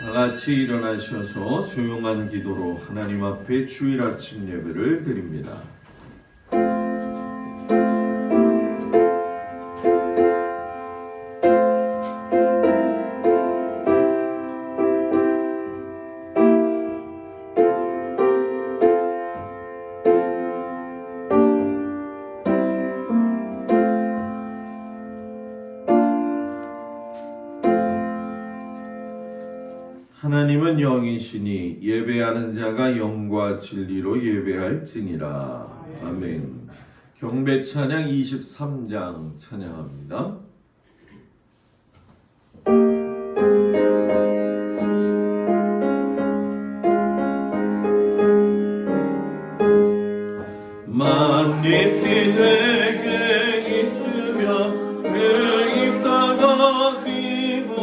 다 같이 일어나셔서 조용한 기도로 하나님 앞에 주일 아침 예배를 드립니다. 하나님은 영이시니 예배하는 자가 영과 진리로 예배할지니라. 아멘. 경배 찬양 23장 찬양합니다. 만잎이 내게 있으며 내 입 닫아지고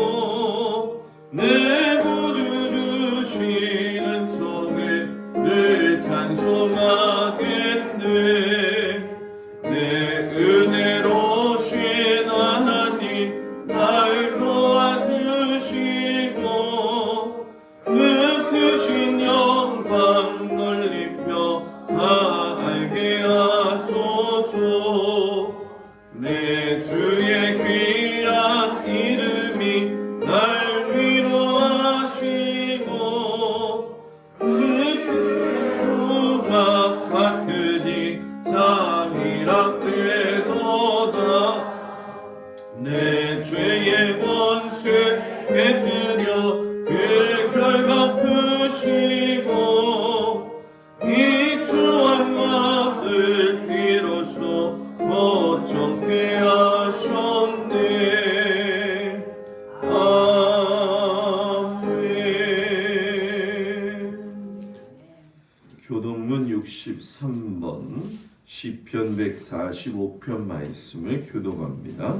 내 구주 주시는 종을 늘 찬송하겠네. 내 은혜로 신 하나님 날 도와주시고 그 크신 영광 놀리며 다 알게 하소서. 내 주의 귀한 이름이 날 위로하시고 그 음악 같으니 잠이라 되도다. 내 죄의 원수 깨뜨려 그 결박 푸시고 이 추한 마음을 비로소 어쩌게 하셨네. 아멘. 교동문 63번 시편 145편 말씀을 교독합니다.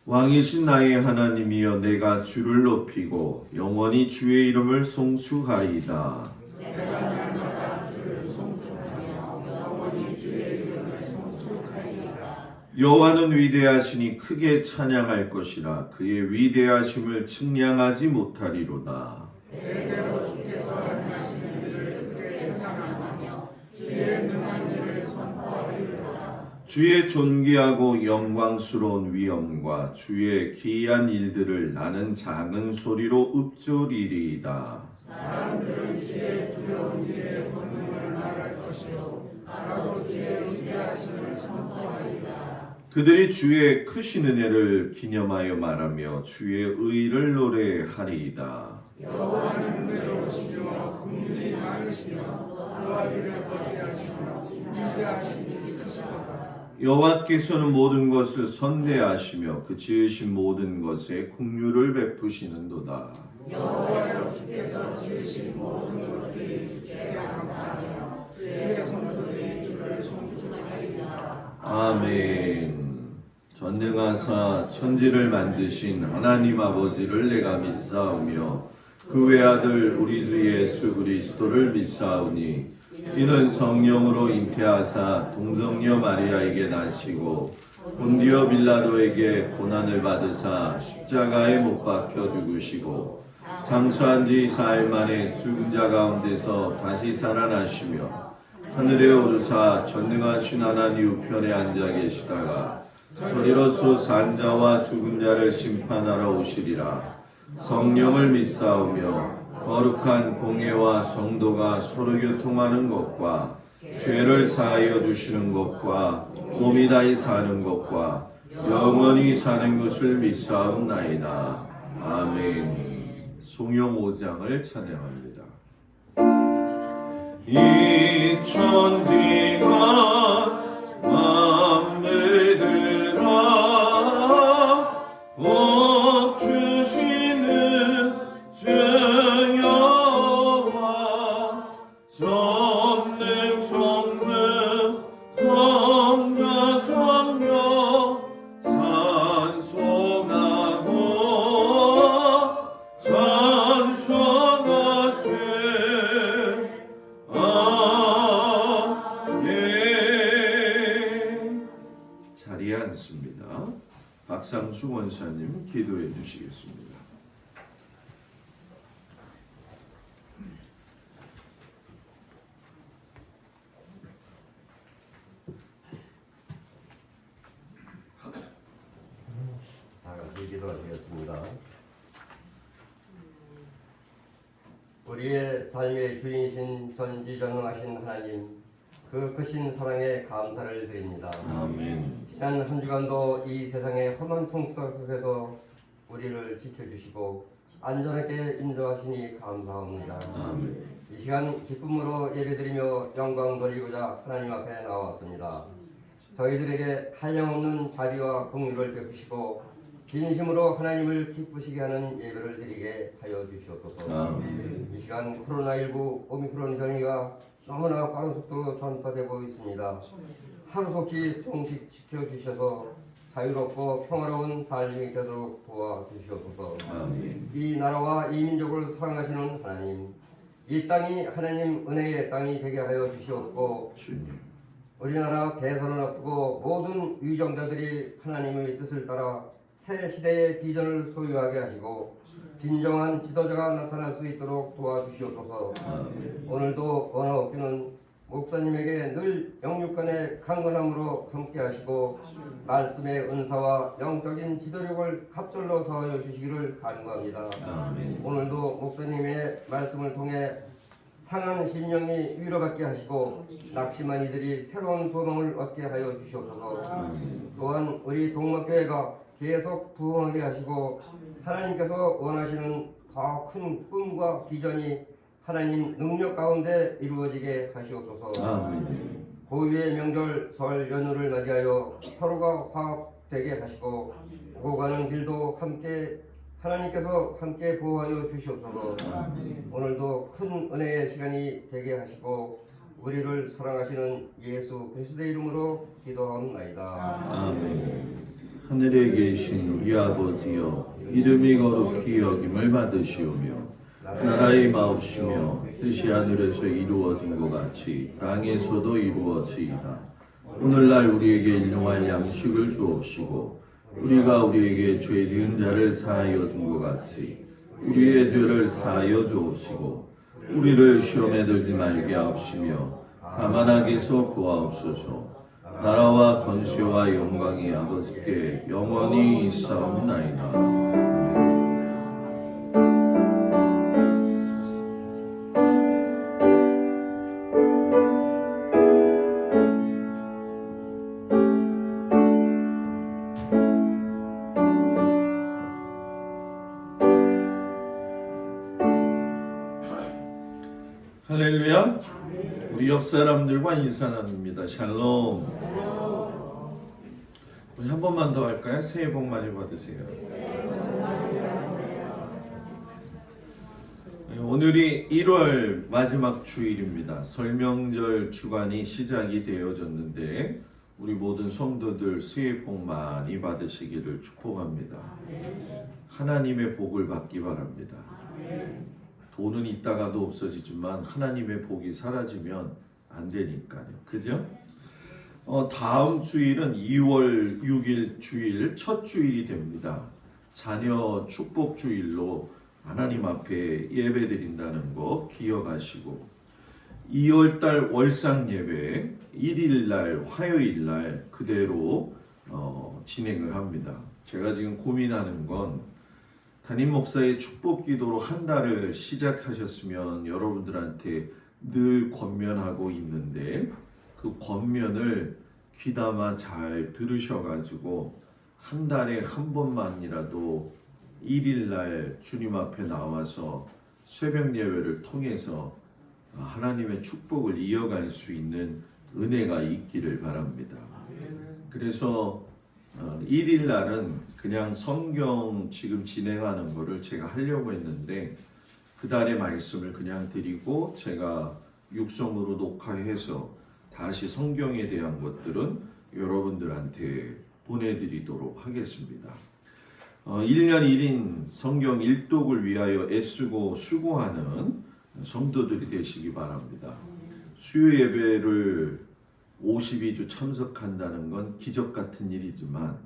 왕이신 나의 하나님이여 내가 주를 높이고 영원히 주의 이름을 송축하리이다. 내가 날마다 주를 송축하며 영원히 주의 이름을 송축하리이다. 여호와는 위대하시니 크게 찬양할 것이라. 그의 위대하심을 측량하지 못하리로다. 대대로 주께서 행하시는 일을 크게 찬양하며 주의 능한 일을 선포하리로다. 주의 존귀하고 영광스러운 위엄과 주의 기이한 일들을 나는 작은 소리로 읊조리리이다. 사람들은 주의 두려운 일의 권능을 말할 것이요 알아도 주의 위대하심을 선포하리라. 그들이 주의 크신 은혜를 기념하여 말하며 주의 의를 노래하리이다. 여호와는 은혜로우시며 긍휼이 많으시며 노하기를 거듭하시며 인자하심이 크시도다. 여호와께서는 모든 것을 선대하시며 그 지으신 모든 것에 긍휼을 베푸시는도다. 여호와여 주께서 지으신 모든 것들이 주께 감사하며 주의 성도들이 주를 송축하리이다. 아멘. 전능하사 천지를 만드신 하나님 아버지를 내가 믿사오며 그 외아들 우리 주 예수 그리스도를 믿사오니 이는 성령으로 잉태하사 동정녀 마리아에게 나시고 본디오 빌라도에게 고난을 받으사 십자가에 못 박혀 죽으시고 장사한 지 4일 만에 죽은 자 가운데서 다시 살아나시며 하늘에 오르사 전능하신 하나님 우편에 앉아 계시다가 저리로서 산 자와 죽은 자를 심판하러 오시리라. 성령을 믿사오며 거룩한 공예와 성도가 서로 교통하는 것과 죄를 사하여 주시는 것과 몸이 다히 사는 것과 영원히 사는 것을 믿사옵나이다. 아멘. 송영 5장을 찬양합니다. 이 천지가 만물들아 복 주시는 주 여호와 전능 성능 성자 성령 찬송하고 찬송하세. 아멘. 자리에 앉습니다. 박상수 원사님 기도해 주시겠습니다. 다 같이 기도하시겠습니다. 우리의 삶의 주인이신 전지전능하신 하나님, 그 크신 사랑에 감사를 드립니다. 아멘. 지난 한 주간도 이 세상의 험한 풍속 속에서 우리를 지켜주시고 안전하게 인도하시니 감사합니다. 아멘. 이 시간 기쁨으로 예배드리며 영광 돌리고자 하나님 앞에 나왔습니다. 저희들에게 한량없는 자비와 긍휼을 베푸시고 진심으로 하나님을 기쁘시게 하는 예배를 드리게 하여 주시옵소서. 아멘. 이 시간 코로나19 오미크론 변이가 너무나 빠른 속도로 전파되고 있습니다. 하루속히 종식시켜 주셔서 자유롭고 평화로운 삶이 되도록 도와주시옵소서. 아멘. 이 나라와 이 민족을 사랑하시는 하나님, 이 땅이 하나님 은혜의 땅이 되게 하여 주시옵고 주님. 우리나라 대선을 앞두고 모든 위정자들이 하나님의 뜻을 따라 새 시대의 비전을 소유하게 하시고 진정한 지도자가 나타날 수 있도록 도와주시옵소서. 아멘. 오늘도 원하옵기는 목사님에게 늘 영육간의 강건함으로 함께 하시고 말씀의 은사와 영적인 지도력을 갑절로 더하여 주시기를 간구합니다. 아멘. 오늘도 목사님의 말씀을 통해 상한 심령이 위로받게 하시고 낙심한 이들이 새로운 소망을 얻게 하여 주시옵소서. 또한 우리 동목교회가 계속 부흥하게 하시고 하나님께서 원하시는 더 큰 꿈과 비전이 하나님 능력 가운데 이루어지게 하시옵소서. 아멘. 고유의 명절 설 연휴를 맞이하여 서로가 화합되게 하시고 오고 가는 길도 함께 하나님께서 함께 보호하여 주시옵소서. 오늘도 큰 은혜의 시간이 되게 하시고 우리를 사랑하시는 예수 그리스도의 이름으로 기도합나이다. 아멘. 하늘에 계신 우리 아버지여, 이름이 거룩히 여김을 받으시오며 나라의 마옵시며 뜻이 하늘에서 이루어진 것 같이 땅에서도 이루어지이다. 오늘날 우리에게 일용할 양식을 주옵시고 우리가 우리에게 죄 지은 자를 사하여 준 것 같이 우리의 죄를 사하여 주옵시고 우리를 시험에 들지 말게 하옵시며 다만 악에서 구하옵소서. 나라와 권세와 영광이 아버지께 영원히 있사옵나이다. 할렐루야. 우리 옆 사람들과 인사 나눕니다. 샬롬. 우리 한 번만 더 할까요? 새해 복 많이 받으세요. 오늘이 1월 마지막 주일입니다. 설명절 주간이 시작이 되어졌는데 우리 모든 성도들 새해 복 많이 받으시기를 축복합니다. 하나님의 복을 받기 바랍니다. 돈은 있다가도 없어지지만 하나님의 복이 사라지면 안 되니까요. 그죠? 다음 주일은 2월 6일 주일 첫 주일이 됩니다. 자녀 축복 주일로 하나님 앞에 예배 드린다는 거 기억하시고 2월달 월상 예배 1일날 화요일날 그대로 진행을 합니다. 제가 지금 고민하는 건 담임 목사의 축복 기도로 한 달을 시작하셨으면 여러분들한테 늘 권면하고 있는데 그 권면을 귀담아 잘 들으셔가지고 한 달에 한 번만이라도 1일날 주님 앞에 나와서 새벽 예배를 통해서 하나님의 축복을 이어갈 수 있는 은혜가 있기를 바랍니다. 그래서 1일날은 그냥 성경 지금 진행하는 거를 제가 하려고 했는데 그 달의 말씀을 그냥 드리고 제가 육성으로 녹화해서 다시 성경에 대한 것들은 여러분들한테 보내드리도록 하겠습니다. 1년 1인 성경 일독을 위하여 애쓰고 수고하는 성도들이 되시기 바랍니다. 수요 예배를 52주 참석한다는 건 기적 같은 일이지만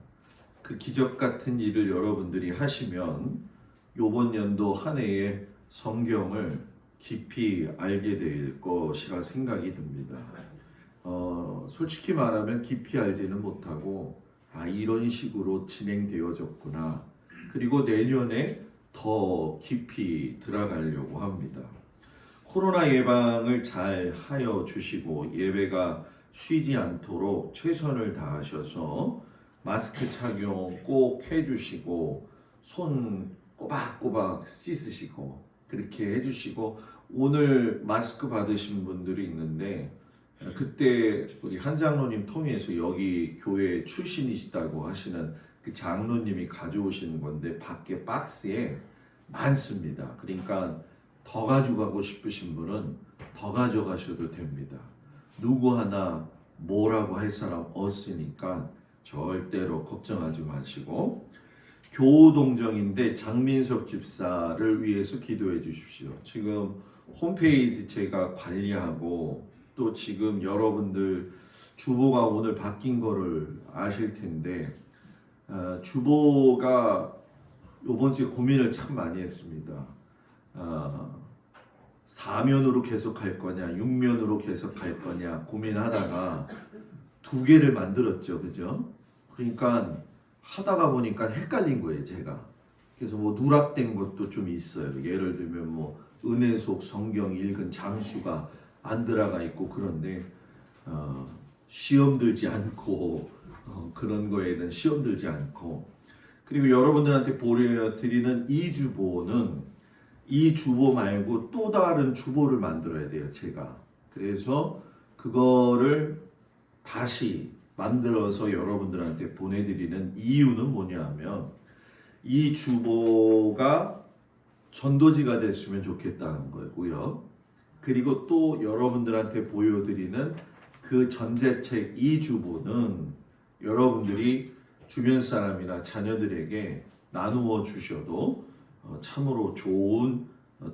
그 기적 같은 일을 여러분들이 하시면 요번 연도 한 해에 성경을 깊이 알게 될 것이라 생각이 듭니다. 솔직히 말하면 깊이 알지는 못하고 이런 식으로 진행되어졌구나. 그리고 내년에 더 깊이 들어가려고 합니다. 코로나 예방을 잘 하여 주시고 예배가 쉬지 않도록 최선을 다하셔서 마스크 착용 꼭 해주시고 손 꼬박꼬박 씻으시고 그렇게 해주시고 오늘 마스크 받으신 분들이 있는데 그때 우리 한 장로님 통해서 여기 교회 출신이시다고 하시는 그 장로님이 가져오시는 건데 밖에 박스에 많습니다. 그러니까 더 가져가고 싶으신 분은 더 가져가셔도 됩니다. 누구 하나 뭐라고 할 사람 없으니까 절대로 걱정하지 마시고 교동정인데 장민석 집사를 위해서 기도해 주십시오. 지금 홈페이지 제가 관리하고 또 지금 여러분들 주보가 오늘 바뀐 거를 아실 텐데 주보가 이번 주에 고민을 참 많이 했습니다. 4면으로 계속 갈 거냐 6면으로 계속 갈 거냐 고민하다가 2개를 만들었죠. 그죠? 그러니까 하다가 보니까 헷갈린 거예요. 제가. 그래서 뭐 누락된 것도 좀 있어요. 예를 들면 뭐 은혜 속 성경 읽은 장수가 안 들어가 있고 그런데 시험 들지 않고 그런 거에는 시험 들지 않고 그리고 여러분들한테 보여드리는 이 주보는 이 주보 말고 또 다른 주보를 만들어야 돼요. 제가. 그래서 그거를 다시 만들어서 여러분들한테 보내드리는 이유는 뭐냐 하면 이 주보가 전도지가 됐으면 좋겠다는 거고요. 그리고 또 여러분들한테 보여드리는 그 전제책 이 주보는 여러분들이 주변 사람이나 자녀들에게 나누어 주셔도 참으로 좋은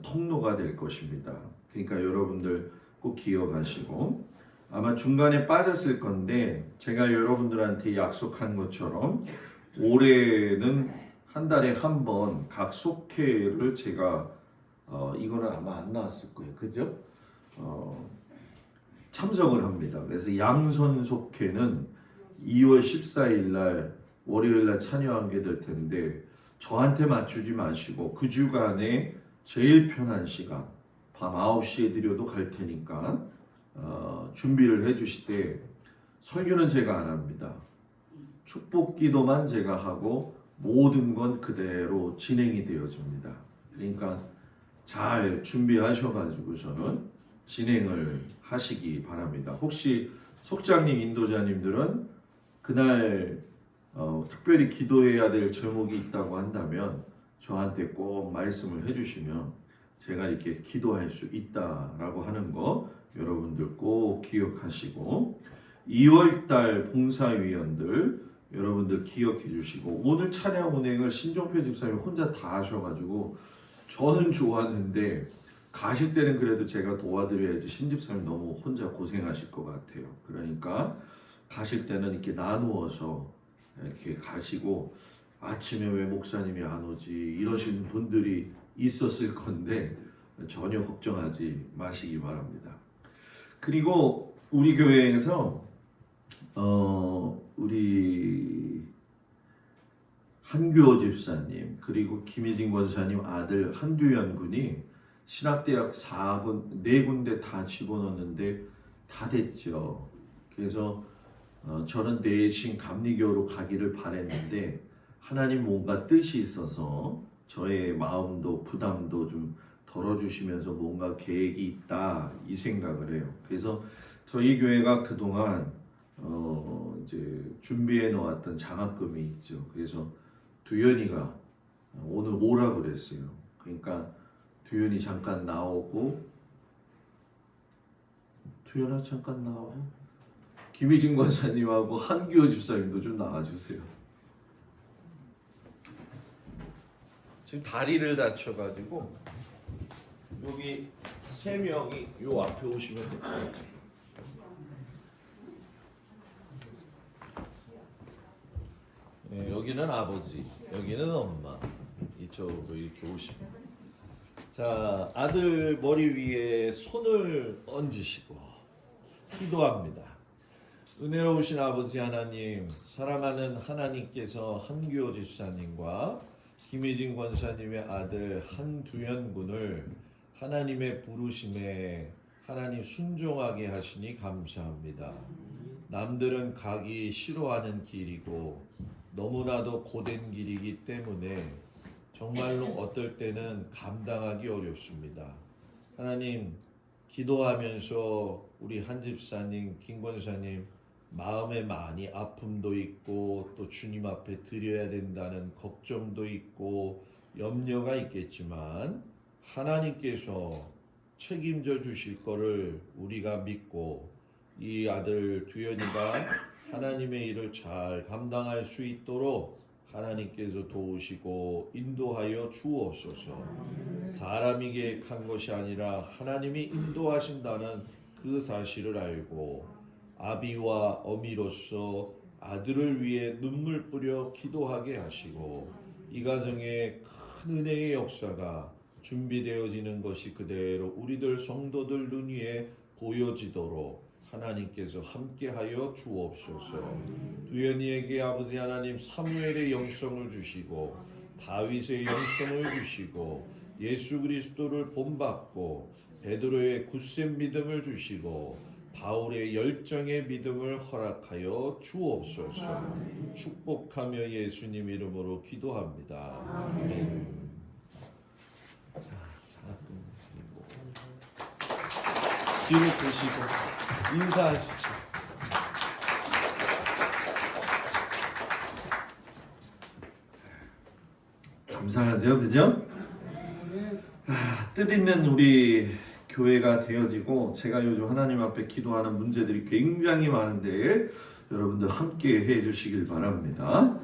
통로가 될 것입니다. 그러니까 여러분들 꼭 기억하시고 아마 중간에 빠졌을 건데 제가 여러분들한테 약속한 것처럼 올해는 한 달에 한 번 각 속회를 제가 이거는 아마 안 나왔을 거예요. 그죠? 참석을 합니다. 그래서 양선 속회는 2월 14일 날 월요일 날 찬양하게 될 텐데 저한테 맞추지 마시고 그 주간에 제일 편한 시간 밤 9시에 드려도 갈 테니까 준비를 해주시되 설교는 제가 안 합니다. 축복 기도만 제가 하고 모든 건 그대로 진행이 되어집니다. 그러니까 잘 준비하셔가지고서는 진행을 하시기 바랍니다. 혹시 속장님 인도자님들은 그날 특별히 기도해야 될 제목이 있다고 한다면 저한테 꼭 말씀을 해주시면 제가 이렇게 기도할 수 있다라고 하는 거 여러분들 꼭 기억하시고 2월달 봉사위원들 여러분들 기억해 주시고 오늘 찬양 운행을 신종표 집사님 혼자 다 하셔가지고 저는 좋았는데 가실 때는 그래도 제가 도와드려야지 신 집사님 너무 혼자 고생하실 것 같아요. 그러니까 가실 때는 이렇게 나누어서 이렇게 가시고 아침에 왜 목사님이 안 오지 이러신 분들이 있었을 건데 전혀 걱정하지 마시기 바랍니다. 그리고 우리 교회에서 우리 한규호 집사님 그리고 김희진 권사님 아들 한두현 군이 신학대학 4군데 다 집어넣었는데 다 됐죠. 그래서 저는 대신 감리교로 가기를 바랬는데 하나님 뭔가 뜻이 있어서 저의 마음도 부담도 좀 덜어주시면서 뭔가 계획이 있다 이 생각을 해요. 그래서 저희 교회가 그동안 이제 준비해 놓았던 장학금이 있죠. 그래서 두현이가 오늘 오라 그랬어요. 그러니까 두현이 잠깐 나오고 두현아 잠깐 나와. 김희진 권사님하고 한규호 집사님도 좀 나와주세요. 지금 다리를 다쳐가지고 여기 3명이 요 앞에 오시면 돼요. 네, 여기 여기는 아버지, 여기는 엄마. 이쪽으로 이렇게 오시고. 자, 아들 머리 위에 손을 얹으시고 기도합니다. 은혜로우신 아버지 하나님, 사랑하는 하나님께서 한규호 집사님과 김혜진 권사님의 아들 한두현 군을 하나님의 부르심에 하나님 순종하게 하시니 감사합니다. 남들은 가기 싫어하는 길이고 너무나도 고된 길이기 때문에 정말로 어떨 때는 감당하기 어렵습니다. 하나님, 기도하면서 우리 한 집사님, 김 권사님 마음에 많이 아픔도 있고 또 주님 앞에 드려야 된다는 걱정도 있고 염려가 있겠지만 하나님께서 책임져 주실 거를 우리가 믿고 이 아들 두현이가 하나님의 일을 잘 감당할 수 있도록 하나님께서 도우시고 인도하여 주옵소서. 사람이 계획한 것이 아니라 하나님이 인도하신다는 그 사실을 알고 아비와 어미로서 아들을 위해 눈물 뿌려 기도하게 하시고 이 가정에 큰 은혜의 역사가 준비되어지는 것이 그대로 우리들 성도들 눈 위에 보여지도록 하나님께서 함께하여 주옵소서. 두현이에게 아버지 하나님 사무엘의 영성을 주시고 다윗의 영성을 주시고 예수 그리스도를 본받고 베드로의 굳센 믿음을 주시고 바울의 열정의 믿음을 허락하여 주옵소서. 축복하며 예수님 이름으로 기도합니다. 아멘. 뒤로 보시고 인사하십시오. 감사하죠, 그죠? 뜻있는 우리 교회가 되어지고 제가 요즘 하나님 앞에 기도하는 문제들이 굉장히 많은데 여러분들 함께 해주시길 바랍니다.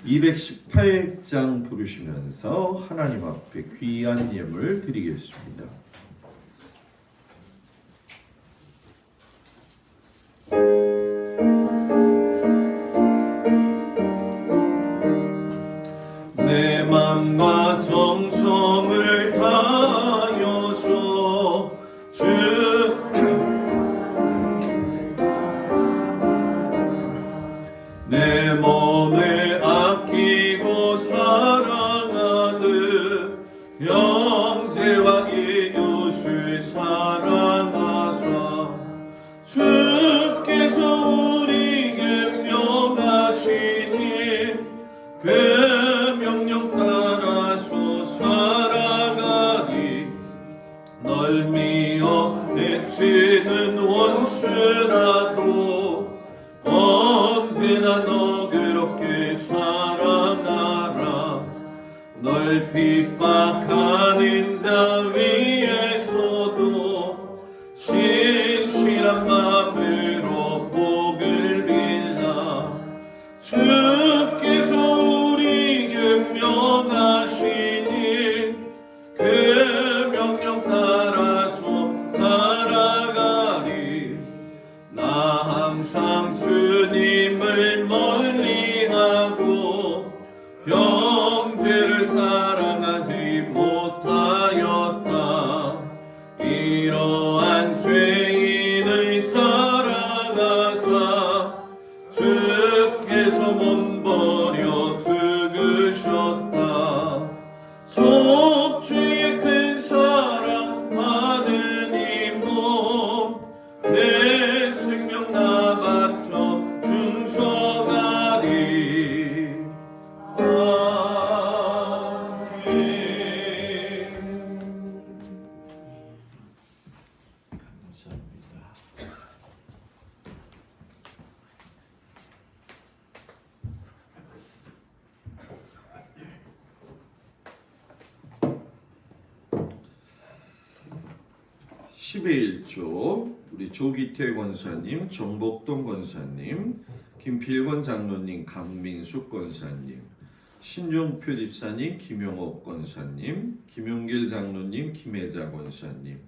218장 부르시면서 하나님 앞에 귀한 예물 드리겠습니다. 내 맘과 정성을 다하여서 내 몸을 아끼고 사랑하듯 형제와 이웃을 사랑하사 주께서 우리에게 명하시니 그 명령 따라서 살아가리. 널 미워 해치는 원수라도 언제나 너 그렇게 사랑하라. 널 핍박하는 자 위에서도 신실한 마음으로 복을 빌라. 주께서 우리에게 명하시니 그 명령 따라서 살아가리. 나 항상 주님을 멀리하고 형제를 사랑하지 못하였다. 이러한 죄인을 사랑하사 주께서 몸버려 죽으셨다. 속죄의 큰 사랑 받은 이 몸 내 생명 나 바쳐 충성하리. 아멘. 감사합니다. (11조) 우리 조기태 권사님, 정복동 권사님, 김필권 장로님, 강민숙 권사님, 신종표 집사님, 김용옥 권사님, 김용길 장로님, 김혜자 권사님,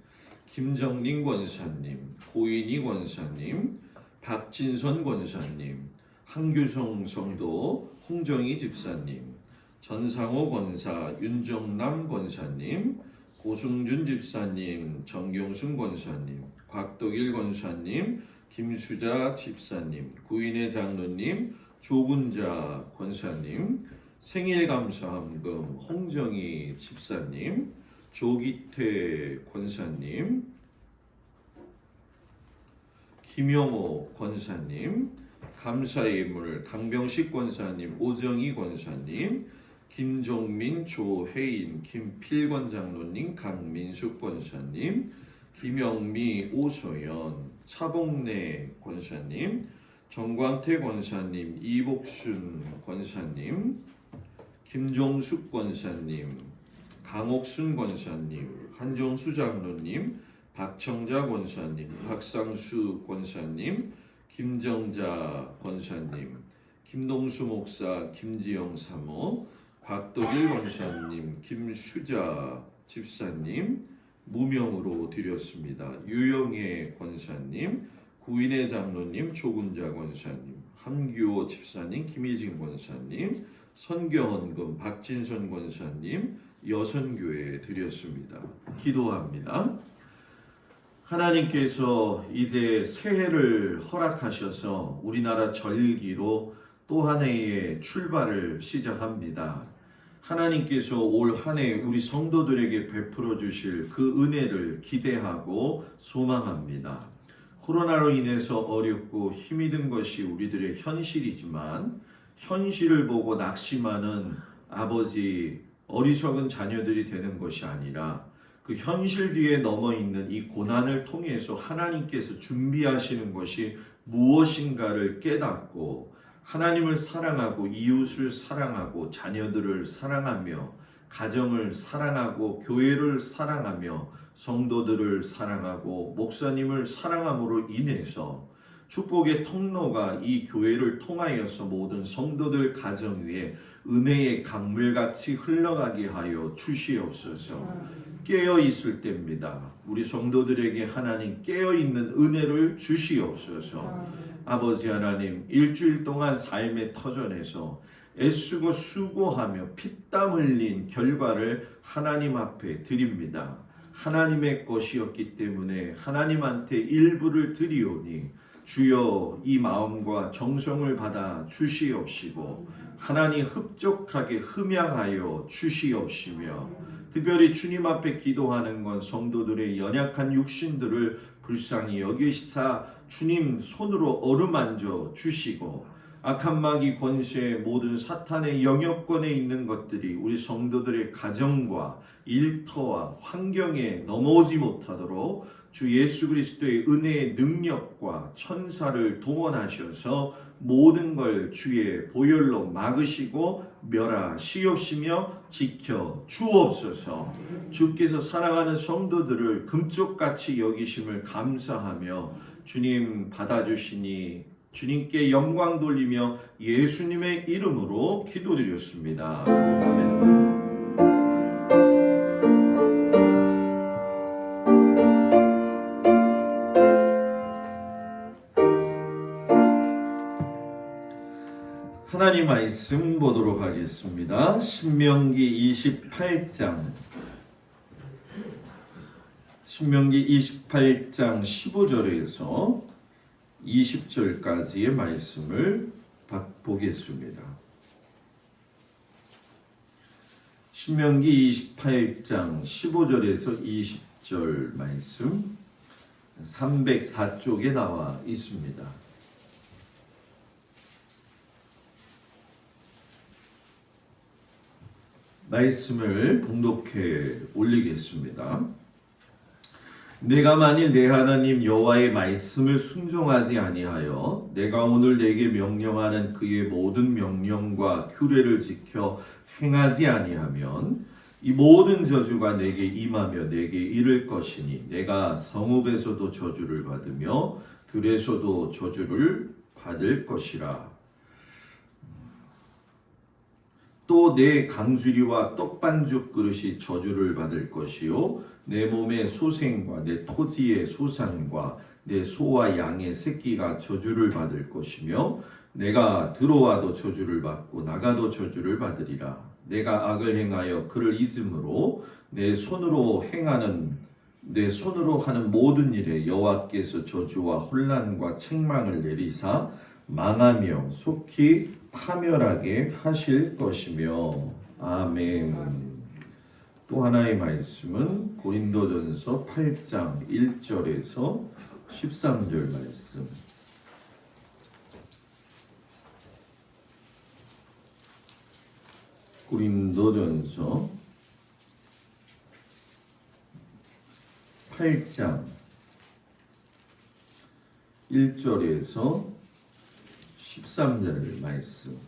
김정린 권사님, 고인희 권사님, 박진선 권사님, 한규성 성도, 홍정희 집사님, 전상호 권사, 윤정남 권사님, 고승준 집사님, 정경순 권사님, 곽덕일 권사님, 김수자 집사님, 구인의 장로님, 조군자 권사님, 생일 감사함금 홍정희 집사님, 조기태 권사님, 김영호 권사님, 감사예물 강병식 권사님, 오정희 권사님, 김종민, 조혜인, 김필권 장로님, 강민숙 권사님, 김영미, 오소연, 차봉래 권사님, 정광태 권사님, 이복순 권사님, 김종숙 권사님, 강옥순 권사님, 한정수 장로님, 박청자 권사님, 박상수 권사님, 김정자 권사님, 김동수 목사, 김지영 사모, 곽덕일 권사님, 김수자 집사님 무명으로 드렸습니다. 유영애 권사님, 구인의 장로님, 조군자 권사님, 함규호 집사님, 김희진 권사님, 선교헌금 박진선 권사님, 여선교회 드렸습니다. 기도합니다. 하나님께서 이제 새해를 허락하셔서 우리나라 절기로 또 한 해의 출발을 시작합니다. 하나님께서 올 한 해 우리 성도들에게 베풀어 주실 그 은혜를 기대하고 소망합니다. 코로나로 인해서 어렵고 힘이 든 것이 우리들의 현실이지만 현실을 보고 낙심하는 아버지, 어리석은 자녀들이 되는 것이 아니라 그 현실 뒤에 넘어 있는 이 고난을 통해서 하나님께서 준비하시는 것이 무엇인가를 깨닫고 하나님을 사랑하고 이웃을 사랑하고 자녀들을 사랑하며 가정을 사랑하고 교회를 사랑하며 성도들을 사랑하고 목사님을 사랑함으로 인해서 축복의 통로가 이 교회를 통하여서 모든 성도들 가정 위에 은혜의 강물같이 흘러가게 하여 주시옵소서. 깨어 있을 때입니다. 우리 성도들에게 하나님 깨어 있는 은혜를 주시옵소서. 아버지 하나님, 일주일 동안 삶의 터전에서 애쓰고 수고하며 피땀 흘린 결과를 하나님 앞에 드립니다. 하나님의 것이었기 때문에 하나님한테 일부를 드리오니 주여 이 마음과 정성을 받아 주시옵시고 하나님 흡족하게 흠양하여 주시옵시며 특별히 주님 앞에 기도하는 건 성도들의 연약한 육신들을 불쌍히 여기시사 주님 손으로 어루만져 주시고 악한 마귀 권세의 모든 사탄의 영역권에 있는 것들이 우리 성도들의 가정과 일터와 환경에 넘어오지 못하도록 주 예수 그리스도의 은혜의 능력과 천사를 동원하셔서 모든 걸 주의 보혈로 막으시고 멸하시옵시며 지켜 주옵소서. 주께서 사랑하는 성도들을 금쪽같이 여기심을 감사하며 주님 받아주시니 주님께 영광 돌리며 예수님의 이름으로 기도드렸습니다. 아멘. 하나님 말씀 보도록 하겠습니다. 신명기 28장 15절에서 20절까지의 말씀을 보겠습니다. 신명기 28장 15절에서 20절 말씀 304쪽에 나와 있습니다. 말씀을 봉독해 올리겠습니다. 내가 만일 내 하나님 여호와의 말씀을 순종하지 아니하여 내가 오늘 내게 명령하는 그의 모든 명령과 규례를 지켜 행하지 아니하면 이 모든 저주가 내게 임하며 내게 이를 것이니 내가 성읍에서도 저주를 받으며 들에서도 저주를 받을 것이라. 또 내 강주리와 떡반죽 그릇이 저주를 받을 것이요 내 몸의 소생과 내 토지의 소산과 내 소와 양의 새끼가 저주를 받을 것이며 내가 들어와도 저주를 받고 나가도 저주를 받으리라. 내가 악을 행하여 그를 잊음으로 내 손으로 하는 모든 일에 여호와께서 저주와 혼란과 책망을 내리사 망하며 속히 파멸하게 하실 것이며. 아멘. 또 하나의 말씀은 고린도전서 8장 1절에서 13절 말씀. 고린도전서 8장 1절에서 13절 말씀.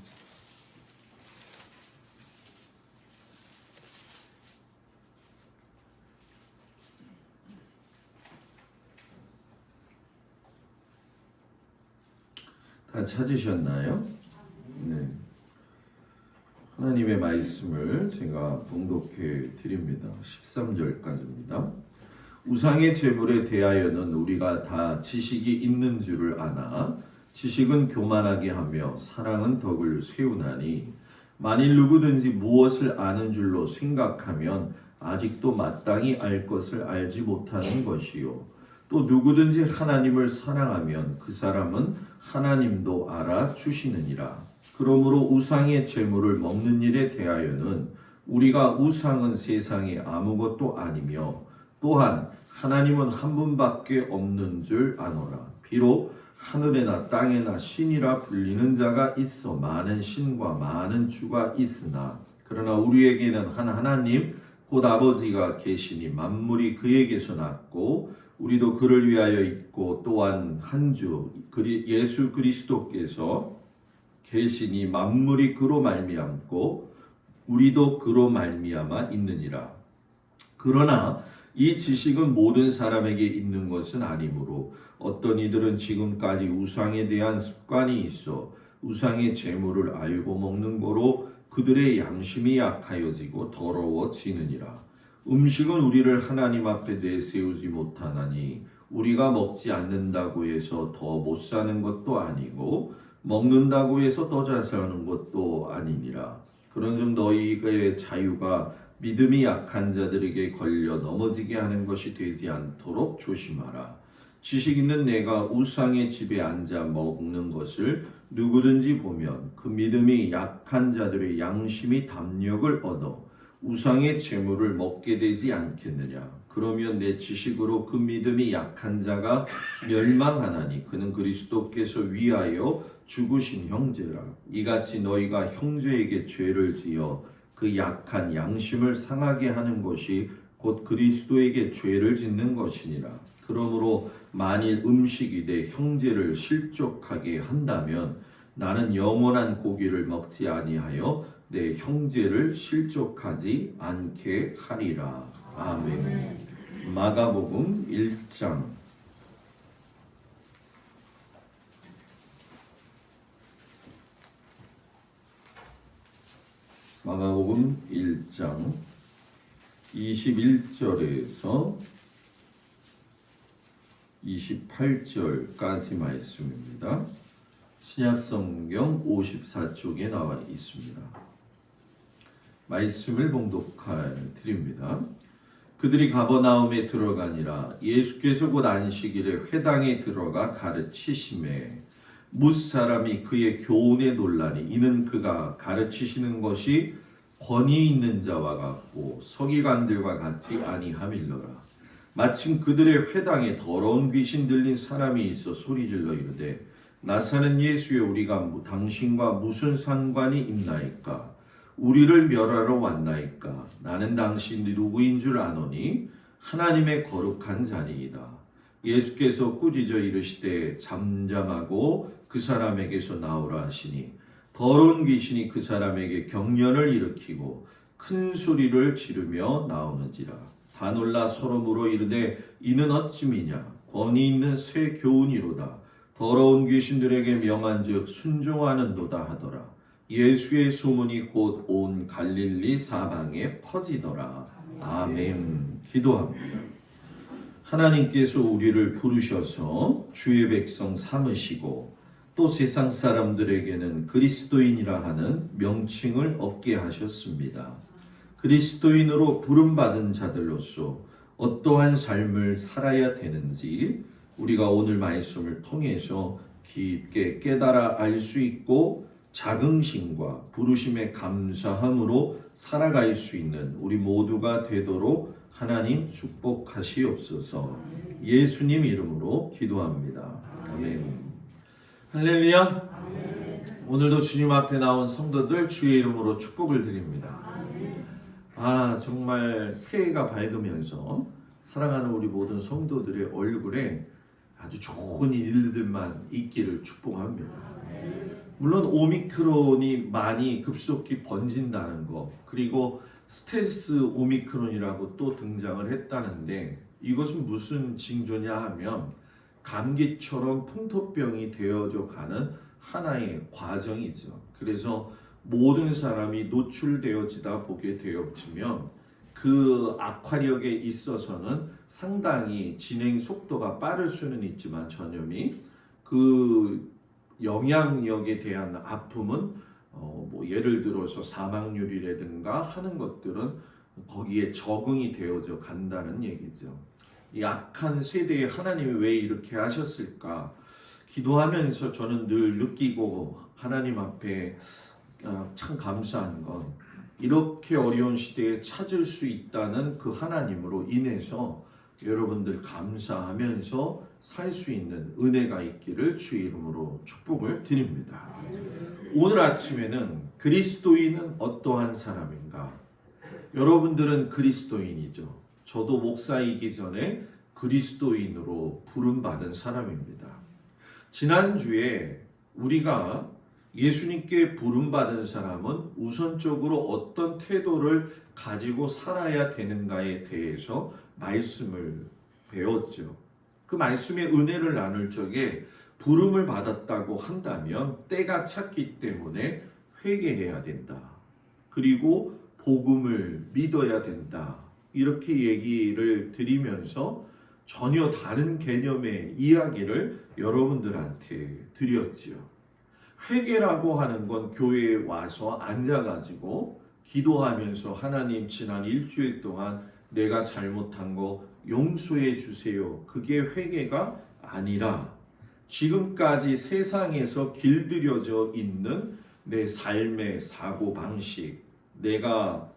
다 찾으셨나요? 네. 하나님의 말씀을 제가 봉독해 드립니다. 13절까지입니다. 우상의 제물에 대하여는 우리가 다 지식이 있는 줄을 아나 지식은 교만하게 하며 사랑은 덕을 세우나니 만일 누구든지 무엇을 아는 줄로 생각하면 아직도 마땅히 알 것을 알지 못하는 것이요 또 누구든지 하나님을 사랑하면 그 사람은 하나님도 알아주시느니라. 그러므로 우상의 제물을 먹는 일에 대하여는 우리가 우상은 세상에 아무것도 아니며 또한 하나님은 한 분밖에 없는 줄 아노라. 비록 하늘에나 땅에나 신이라 불리는 자가 있어 많은 신과 많은 주가 있으나 그러나 우리에게는 한 하나님 곧 아버지가 계시니 만물이 그에게서 났고 우리도 그를 위하여 있고 또한 한 주 예수 그리스도께서 계시니 만물이 그로 말미암고 우리도 그로 말미암아 있느니라. 그러나 이 지식은 모든 사람에게 있는 것은 아니므로 어떤 이들은 지금까지 우상에 대한 습관이 있어 우상의 제물을 알고 먹는 거로 그들의 양심이 약하여지고 더러워지느니라. 음식은 우리를 하나님 앞에 내세우지 못하나니 우리가 먹지 않는다고 해서 더 못 사는 것도 아니고 먹는다고 해서 더 잘 사는 것도 아니니라. 그런즉 너희의 자유가 믿음이 약한 자들에게 걸려 넘어지게 하는 것이 되지 않도록 조심하라. 지식 있는 내가 우상의 집에 앉아 먹는 것을 누구든지 보면 그 믿음이 약한 자들의 양심이 담력을 얻어 우상의 제물을 먹게 되지 않겠느냐. 그러면 내 지식으로 그 믿음이 약한 자가 멸망하나니 그는 그리스도께서 위하여 죽으신 형제라. 이같이 너희가 형제에게 죄를 지어 그 약한 양심을 상하게 하는 것이 곧 그리스도에게 죄를 짓는 것이니라. 그러므로 만일 음식이 내 형제를 실족하게 한다면 나는 영원한 고기를 먹지 아니하여 내 형제를 실족하지 않게 하리라. 아멘. 마가복음 1장 마가복음 1장 21절에서 28절까지 말씀입니다. 신약성경 54쪽에 나와 있습니다. 말씀을 봉독해 드립니다. 그들이 가버나움에 들어가니라. 예수께서 곧 안식일에 회당에 들어가 가르치시매 뭇사람이 그의 교훈에 놀라니 이는 그가 가르치시는 것이 권위 있는 자와 같고 서기관들과 같이 아니함일러라. 마침 그들의 회당에 더러운 귀신 들린 사람이 있어 소리질러 이르되 나사렛 예수여 우리가 당신과 무슨 상관이 있나이까? 우리를 멸하러 왔나이까? 나는 당신이 누구인 줄 아노니 하나님의 거룩한 자니이다. 예수께서 꾸짖어 이르시되 잠잠하고 그 사람에게서 나오라 하시니 더러운 귀신이 그 사람에게 경련을 일으키고 큰 소리를 지르며 나오는지라. 다 놀라 서로 물어 이르되 이는 어찌미냐? 권위 있는 새 교훈이로다. 더러운 귀신들에게 명한즉 순종하는도다 하더라. 예수의 소문이 곧 온 갈릴리 사방에 퍼지더라. 아멘. 기도합니다. 하나님께서 우리를 부르셔서 주의 백성 삼으시고 또 세상 사람들에게는 그리스도인이라 하는 명칭을 얻게 하셨습니다. 그리스도인으로 부름받은 자들로서 어떠한 삶을 살아야 되는지 우리가 오늘 말씀을 통해서 깊게 깨달아 알 수 있고 자긍심과 부르심에 감사함으로 살아갈 수 있는 우리 모두가 되도록 하나님 축복하시옵소서. 예수님 이름으로 기도합니다. 아멘. 할렐루야. 오늘도 주님 앞에 나온 성도들 주의 이름으로 축복을 드립니다. 정말 새해가 밝으면서 사랑하는 우리 모든 성도들의 얼굴에 아주 좋은 일들만 있기를 축복합니다. 물론 오미크론이 많이 급속히 번진다는 거, 그리고 스텔스 오미크론이라고 또 등장을 했다는데 이것은 무슨 징조냐 하면 감기처럼 풍토병이 되어져 가는 하나의 과정이죠. 그래서 모든 사람이 노출되어지다 보게 되어지면 그 악화력에 있어서는 상당히 진행 속도가 빠를 수는 있지만 전염이 그 영향력에 대한 아픔은 예를 들어서 사망률이라든가 하는 것들은 거기에 적응이 되어져 간다는 얘기죠. 이 악한 세대에 하나님이 왜 이렇게 하셨을까? 기도하면서 저는 늘 느끼고 하나님 앞에 참 감사한 건 이렇게 어려운 시대에 찾을 수 있다는 그 하나님으로 인해서 여러분들 감사하면서 살 수 있는 은혜가 있기를 주의 이름으로 축복을 드립니다. 오늘 아침에는 그리스도인은 어떠한 사람인가? 여러분들은 그리스도인이죠. 저도 목사이기 전에 그리스도인으로 부름받은 사람입니다. 지난주에 우리가 예수님께 부름받은 사람은 우선적으로 어떤 태도를 가지고 살아야 되는가에 대해서 말씀을 배웠죠. 그 말씀의 은혜를 나눌 적에 부름을 받았다고 한다면 때가 찼기 때문에 회개해야 된다. 그리고 복음을 믿어야 된다. 이렇게 얘기를 드리면서 전혀 다른 개념의 이야기를 여러분들한테 드렸지요. 회개라고 하는 건 교회에 와서 앉아가지고 기도하면서 하나님 지난 일주일 동안 내가 잘못한 거 용서해 주세요. 그게 회개가 아니라 지금까지 세상에서 길들여져 있는 내 삶의 사고방식, 내가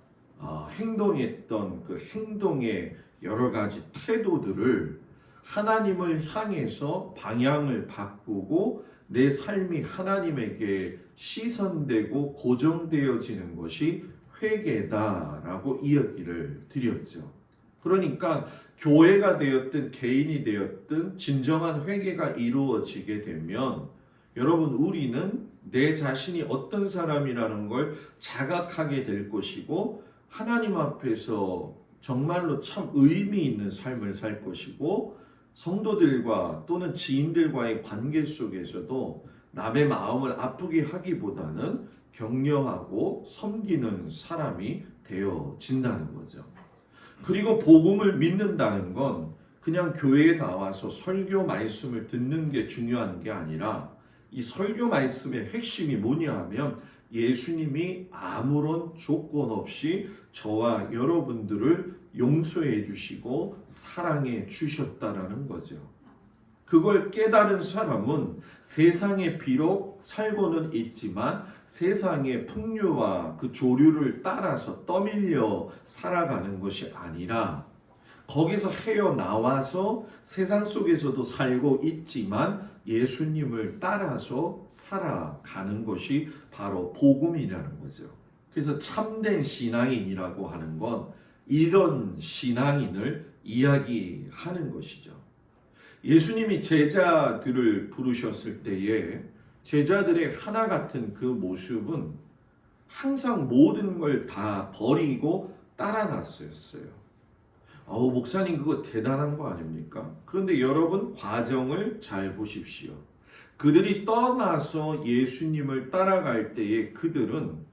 행동했던 그 행동의 여러 가지 태도들을 하나님을 향해서 방향을 바꾸고 내 삶이 하나님에게 시선되고 고정되어지는 것이 회개다라고 이야기를 드렸죠. 그러니까 교회가 되었든 개인이 되었든 진정한 회개가 이루어지게 되면 여러분 우리는 내 자신이 어떤 사람이라는 걸 자각하게 될 것이고 하나님 앞에서 정말로 참 의미 있는 삶을 살 것이고 성도들과 또는 지인들과의 관계 속에서도 남의 마음을 아프게 하기보다는 격려하고 섬기는 사람이 되어진다는 거죠. 그리고 복음을 믿는다는 건 그냥 교회에 나와서 설교 말씀을 듣는 게 중요한 게 아니라 이 설교 말씀의 핵심이 뭐냐 하면 예수님이 아무런 조건 없이 저와 여러분들을 용서해 주시고 사랑해 주셨다라는 거죠. 그걸 깨달은 사람은 세상에 비록 살고는 있지만 세상의 풍류와 그 조류를 따라서 떠밀려 살아가는 것이 아니라 거기서 헤어나와서 세상 속에서도 살고 있지만 예수님을 따라서 살아가는 것이 바로 복음이라는 거죠. 그래서 참된 신앙인이라고 하는 건 이런 신앙인을 이야기하는 것이죠. 예수님이 제자들을 부르셨을 때에 제자들의 하나 같은 그 모습은 항상 모든 걸 다 버리고 따라 나섰어요. 목사님 그거 대단한 거 아닙니까? 그런데 여러분 과정을 잘 보십시오. 그들이 떠나서 예수님을 따라갈 때에 그들은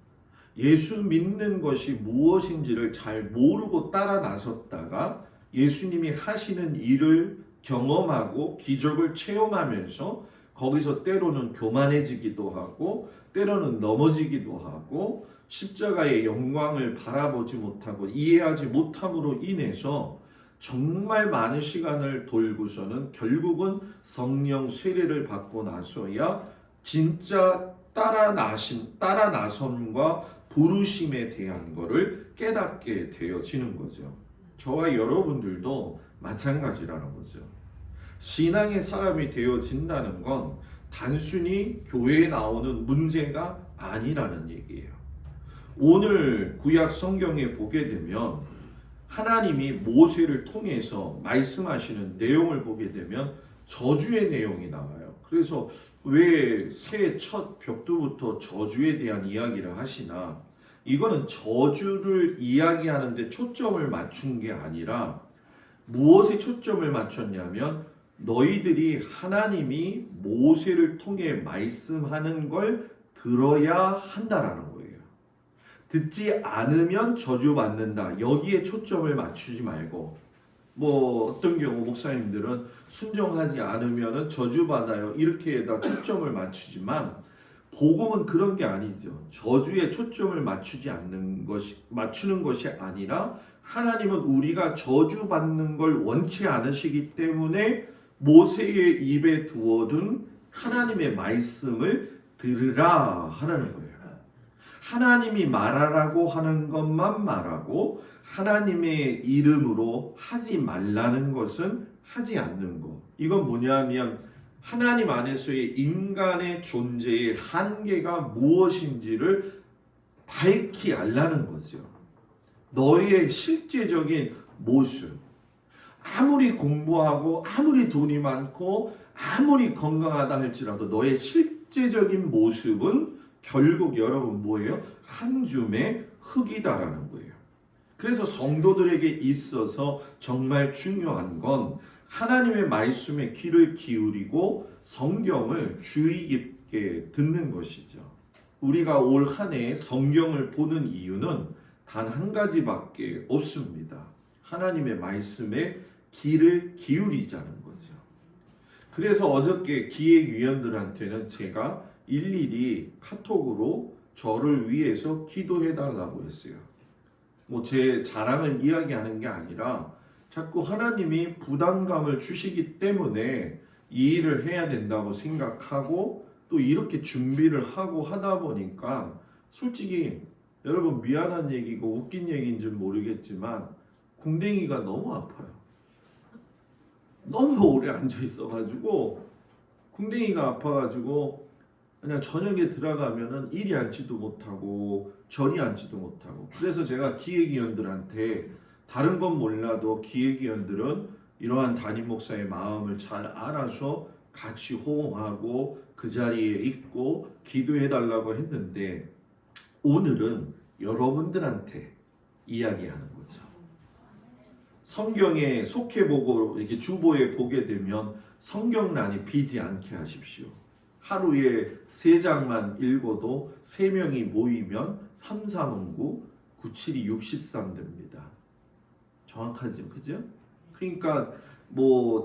예수 믿는 것이 무엇인지를 잘 모르고 따라 나섰다가 예수님이 하시는 일을 경험하고 기적을 체험하면서 거기서 때로는 교만해지기도 하고 때로는 넘어지기도 하고 십자가의 영광을 바라보지 못하고 이해하지 못함으로 인해서 정말 많은 시간을 돌고서는 결국은 성령 세례를 받고 나서야 진짜 따라 나섬과 부르심에 대한 것을 깨닫게 되어지는 거죠. 저와 여러분들도 마찬가지라는 거죠. 신앙의 사람이 되어진다는 건 단순히 교회에 나오는 문제가 아니라는 얘기예요. 오늘 구약 성경에 보게 되면 하나님이 모세를 통해서 말씀하시는 내용을 보게 되면 저주의 내용이 나와요. 그래서 왜 새해 첫 벽두부터 저주에 대한 이야기를 하시나? 이거는 저주를 이야기하는데 초점을 맞춘 게 아니라 무엇에 초점을 맞췄냐면 너희들이 하나님이 모세를 통해 말씀하는 걸 들어야 한다라는 거예요. 듣지 않으면 저주받는다. 여기에 초점을 맞추지 말고 어떤 경우 목사님들은 순종하지 않으면 저주받아요. 이렇게다 초점을 맞추지만 복음은 그런 게 아니죠. 저주에 초점을 맞추는 것이 아니라 하나님은 우리가 저주받는 걸 원치 않으시기 때문에 모세의 입에 두어둔 하나님의 말씀을 들으라 하라는 거예요. 하나님이 말하라고 하는 것만 말하고 하나님의 이름으로 하지 말라는 것은 하지 않는 것. 이건 뭐냐면 하나님 안에서의 인간의 존재의 한계가 무엇인지를 밝히 알라는 거죠. 너의 실제적인 모습, 아무리 공부하고 아무리 돈이 많고 아무리 건강하다 할지라도 너의 실제적인 모습은 결국 여러분 뭐예요? 한 줌의 흙이다라는 거예요. 그래서 성도들에게 있어서 정말 중요한 건 하나님의 말씀에 귀를 기울이고 성경을 주의 깊게 듣는 것이죠. 우리가 올 한 해 성경을 보는 이유는 단 한 가지밖에 없습니다. 하나님의 말씀에 귀를 기울이자는 거죠. 그래서 어저께 기획위원들한테는 제가 일일이 카톡으로 저를 위해서 기도해달라고 했어요. 제 자랑을 이야기하는 게 아니라 자꾸 하나님이 부담감을 주시기 때문에 이 일을 해야 된다고 생각하고 또 이렇게 준비를 하고 하다 보니까 솔직히 여러분 미안한 얘기고 웃긴 얘기인지 모르겠지만 궁뎅이가 너무 아파요. 너무 오래 앉아 있어가지고 궁뎅이가 아파가지고 그냥 저녁에 들어가면은 이리 앉지도 못하고 저리 앉지도 못하고 그래서 제가 기획위원들한테 다른 건 몰라도 기획위원들은 이러한 담임 목사의 마음을 잘 알아서 같이 호응하고 그 자리에 있고 기도해달라고 했는데 오늘은 여러분들한테 이야기하는 거죠. 성경에 속해보고 이렇게 주보에 보게 되면 성경란이 비지 않게 하십시오. 하루에 3장만 읽어도 3명이 모이면 3, 3은 9, 9, 7이 63 됩니다. 정확하죠, 그죠? 그러니까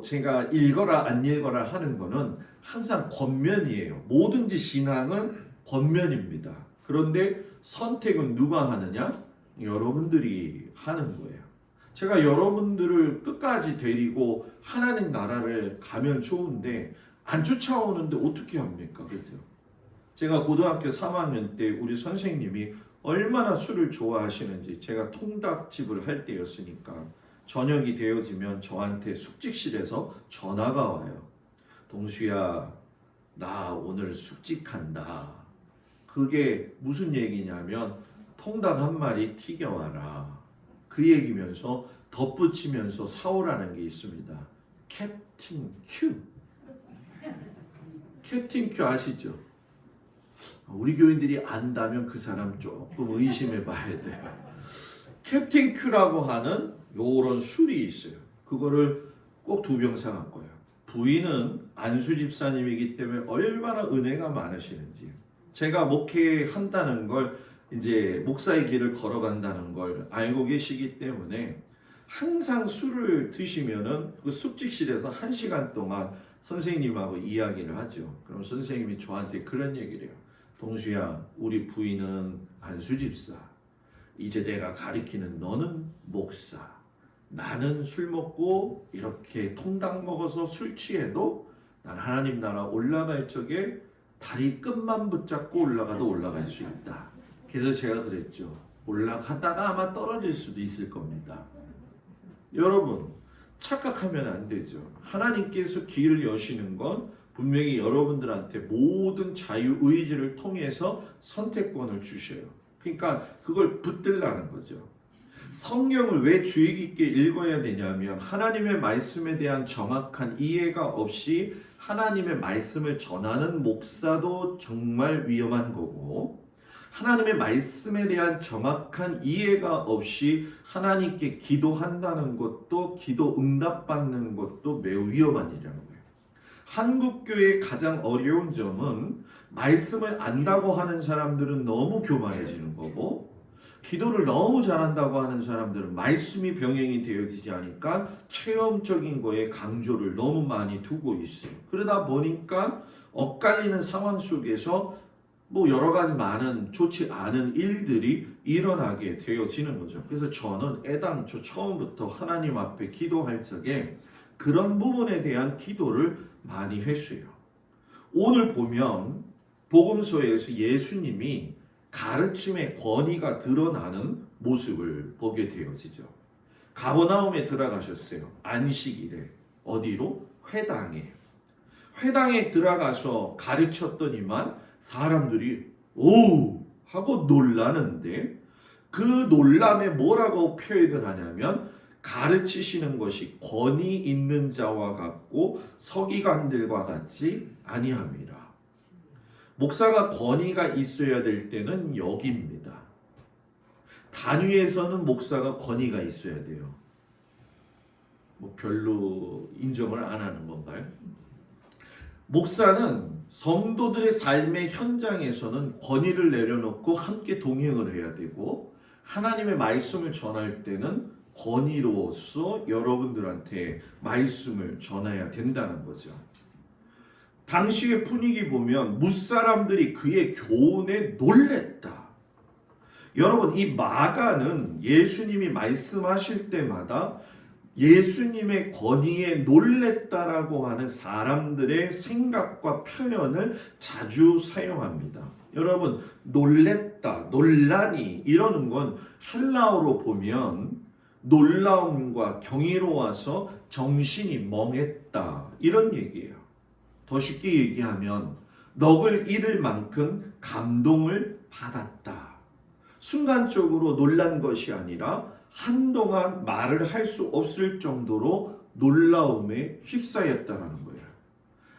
제가 읽어라 안 읽어라 하는 거는 항상 권면이에요. 뭐든지 신앙은 권면입니다. 그런데 선택은 누가 하느냐? 여러분들이 하는 거예요. 제가 여러분들을 끝까지 데리고 하나님 나라를 가면 좋은데 안 쫓아오는데 어떻게 합니까? 그죠? 제가 고등학교 3학년 때 우리 선생님이 얼마나 술을 좋아하시는지 제가 통닭집을 할 때였으니까 저녁이 되어지면 저한테 숙직실에서 전화가 와요. 동수야, 나 오늘 숙직한다. 그게 무슨 얘기냐면 통닭 한 마리 튀겨와라. 그 얘기면서 덧붙이면서 사오라는 게 있습니다. 캡틴 큐. 캡틴 큐 아시죠? 우리 교인들이 안다면 그 사람 조금 의심해 봐야 돼요. 캡틴 큐라고 하는 요런 술이 있어요. 그거를 꼭 2병 사갈 거예요. 부인은 안수 집사님이기 때문에 얼마나 은혜가 많으시는지. 제가 목회한다는 걸 이제 목사의 길을 걸어간다는 걸 알고 계시기 때문에 항상 술을 드시면은 그 숙직실에서 1시간 동안 선생님하고 이야기를 하죠. 그럼 선생님이 저한테 그런 얘기를 해요. 동수야, 우리 부인은 안수집사. 이제 내가 가리키는 너는 목사. 나는 술 먹고 이렇게 통닭 먹어서 술 취해도 난 하나님 나라 올라갈 적에 다리 끝만 붙잡고 올라가도 올라갈 수 있다. 그래서 제가 그랬죠. 올라가다가 아마 떨어질 수도 있을 겁니다. 여러분, 착각하면 안 되죠. 하나님께서 길을 여시는 건 분명히 여러분들한테 모든 자유의지를 통해서 선택권을 주셔요. 그러니까 그걸 붙들라는 거죠. 성경을 왜 주의 깊게 읽어야 되냐면 하나님의 말씀에 대한 정확한 이해가 없이 하나님의 말씀을 전하는 목사도 정말 위험한 거고, 하나님의 말씀에 대한 정확한 이해가 없이 하나님께 기도한다는 것도, 기도 응답받는 것도 매우 위험한 일이라는 거예요. 한국교회의 가장 어려운 점은 말씀을 안다고 하는 사람들은 너무 교만해지는 거고, 기도를 너무 잘한다고 하는 사람들은 말씀이 병행이 되어지지 않으니까 체험적인 거에 강조를 너무 많이 두고 있어요. 그러다 보니까 엇갈리는 상황 속에서 뭐 여러 가지 많은 좋지 않은 일들이 일어나게 되어지는 거죠. 그래서 저는 애당초 처음부터 하나님 앞에 기도할 적에 그런 부분에 대한 기도를 많이 했어요. 오늘 보면 복음서에서 예수님이 가르침의 권위가 드러나는 모습을 보게 되어지죠. 가버나움에 들어가셨어요. 안식일에. 어디로? 회당에. 회당에 들어가서 가르쳤더니만 사람들이 오! 하고 놀라는데, 그 놀람에 뭐라고 표현을 하냐면 가르치시는 것이 권위 있는 자와 같고 서기관들과 같지 아니함이라. 목사가 권위가 있어야 될 때는 여기입니다. 단위에서는 목사가 권위가 있어야 돼요. 뭐 별로 인정을 안 하는 건가요? 목사는 성도들의 삶의 현장에서는 권위를 내려놓고 함께 동행을 해야 되고, 하나님의 말씀을 전할 때는 권위로서 여러분들한테 말씀을 전해야 된다는 거죠. 당시의 분위기 보면 무사람들이 그의 교훈에 놀랬다. 여러분, 이 마가는 예수님이 말씀하실 때마다 예수님의 권위에 놀랬다라고 하는 사람들의 생각과 표현을 자주 사용합니다. 여러분, 놀랬다, 놀라니 이러는 건 헬라어로 보면 놀라움과 경이로워서 정신이 멍했다 이런 얘기예요. 더 쉽게 얘기하면 넋을 잃을 만큼 감동을 받았다. 순간적으로 놀란 것이 아니라 한동안 말을 할 수 없을 정도로 놀라움에 휩싸였다는 거예요.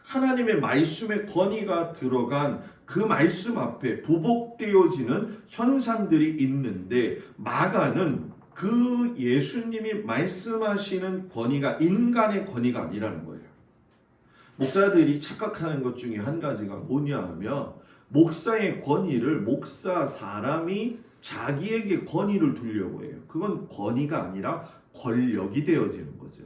하나님의 말씀의 권위가 들어간 그 말씀 앞에 부복되어지는 현상들이 있는데, 마가는 그 예수님이 말씀하시는 권위가 인간의 권위가 아니라는 거예요. 목사들이 착각하는 것 중에 한 가지가 뭐냐 하면, 목사의 권위를 목사 사람이 자기에게 권위를 두려고 해요. 그건 권위가 아니라 권력이 되어지는 거죠.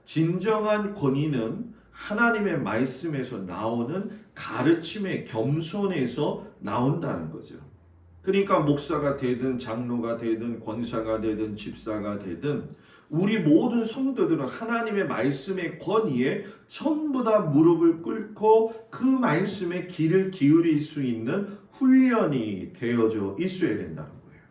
진정한 권위는 하나님의 말씀에서 나오는 가르침의 겸손에서 나온다는 거죠. 그러니까 목사가 되든 장로가 되든 권사가 되든 집사가 되든 우리 모든 성도들은 하나님의 말씀의 권위에 전부 다 무릎을 꿇고 그 말씀에 귀를 기울일 수 있는 훈련이 되어져 있어야 된다는 거예요.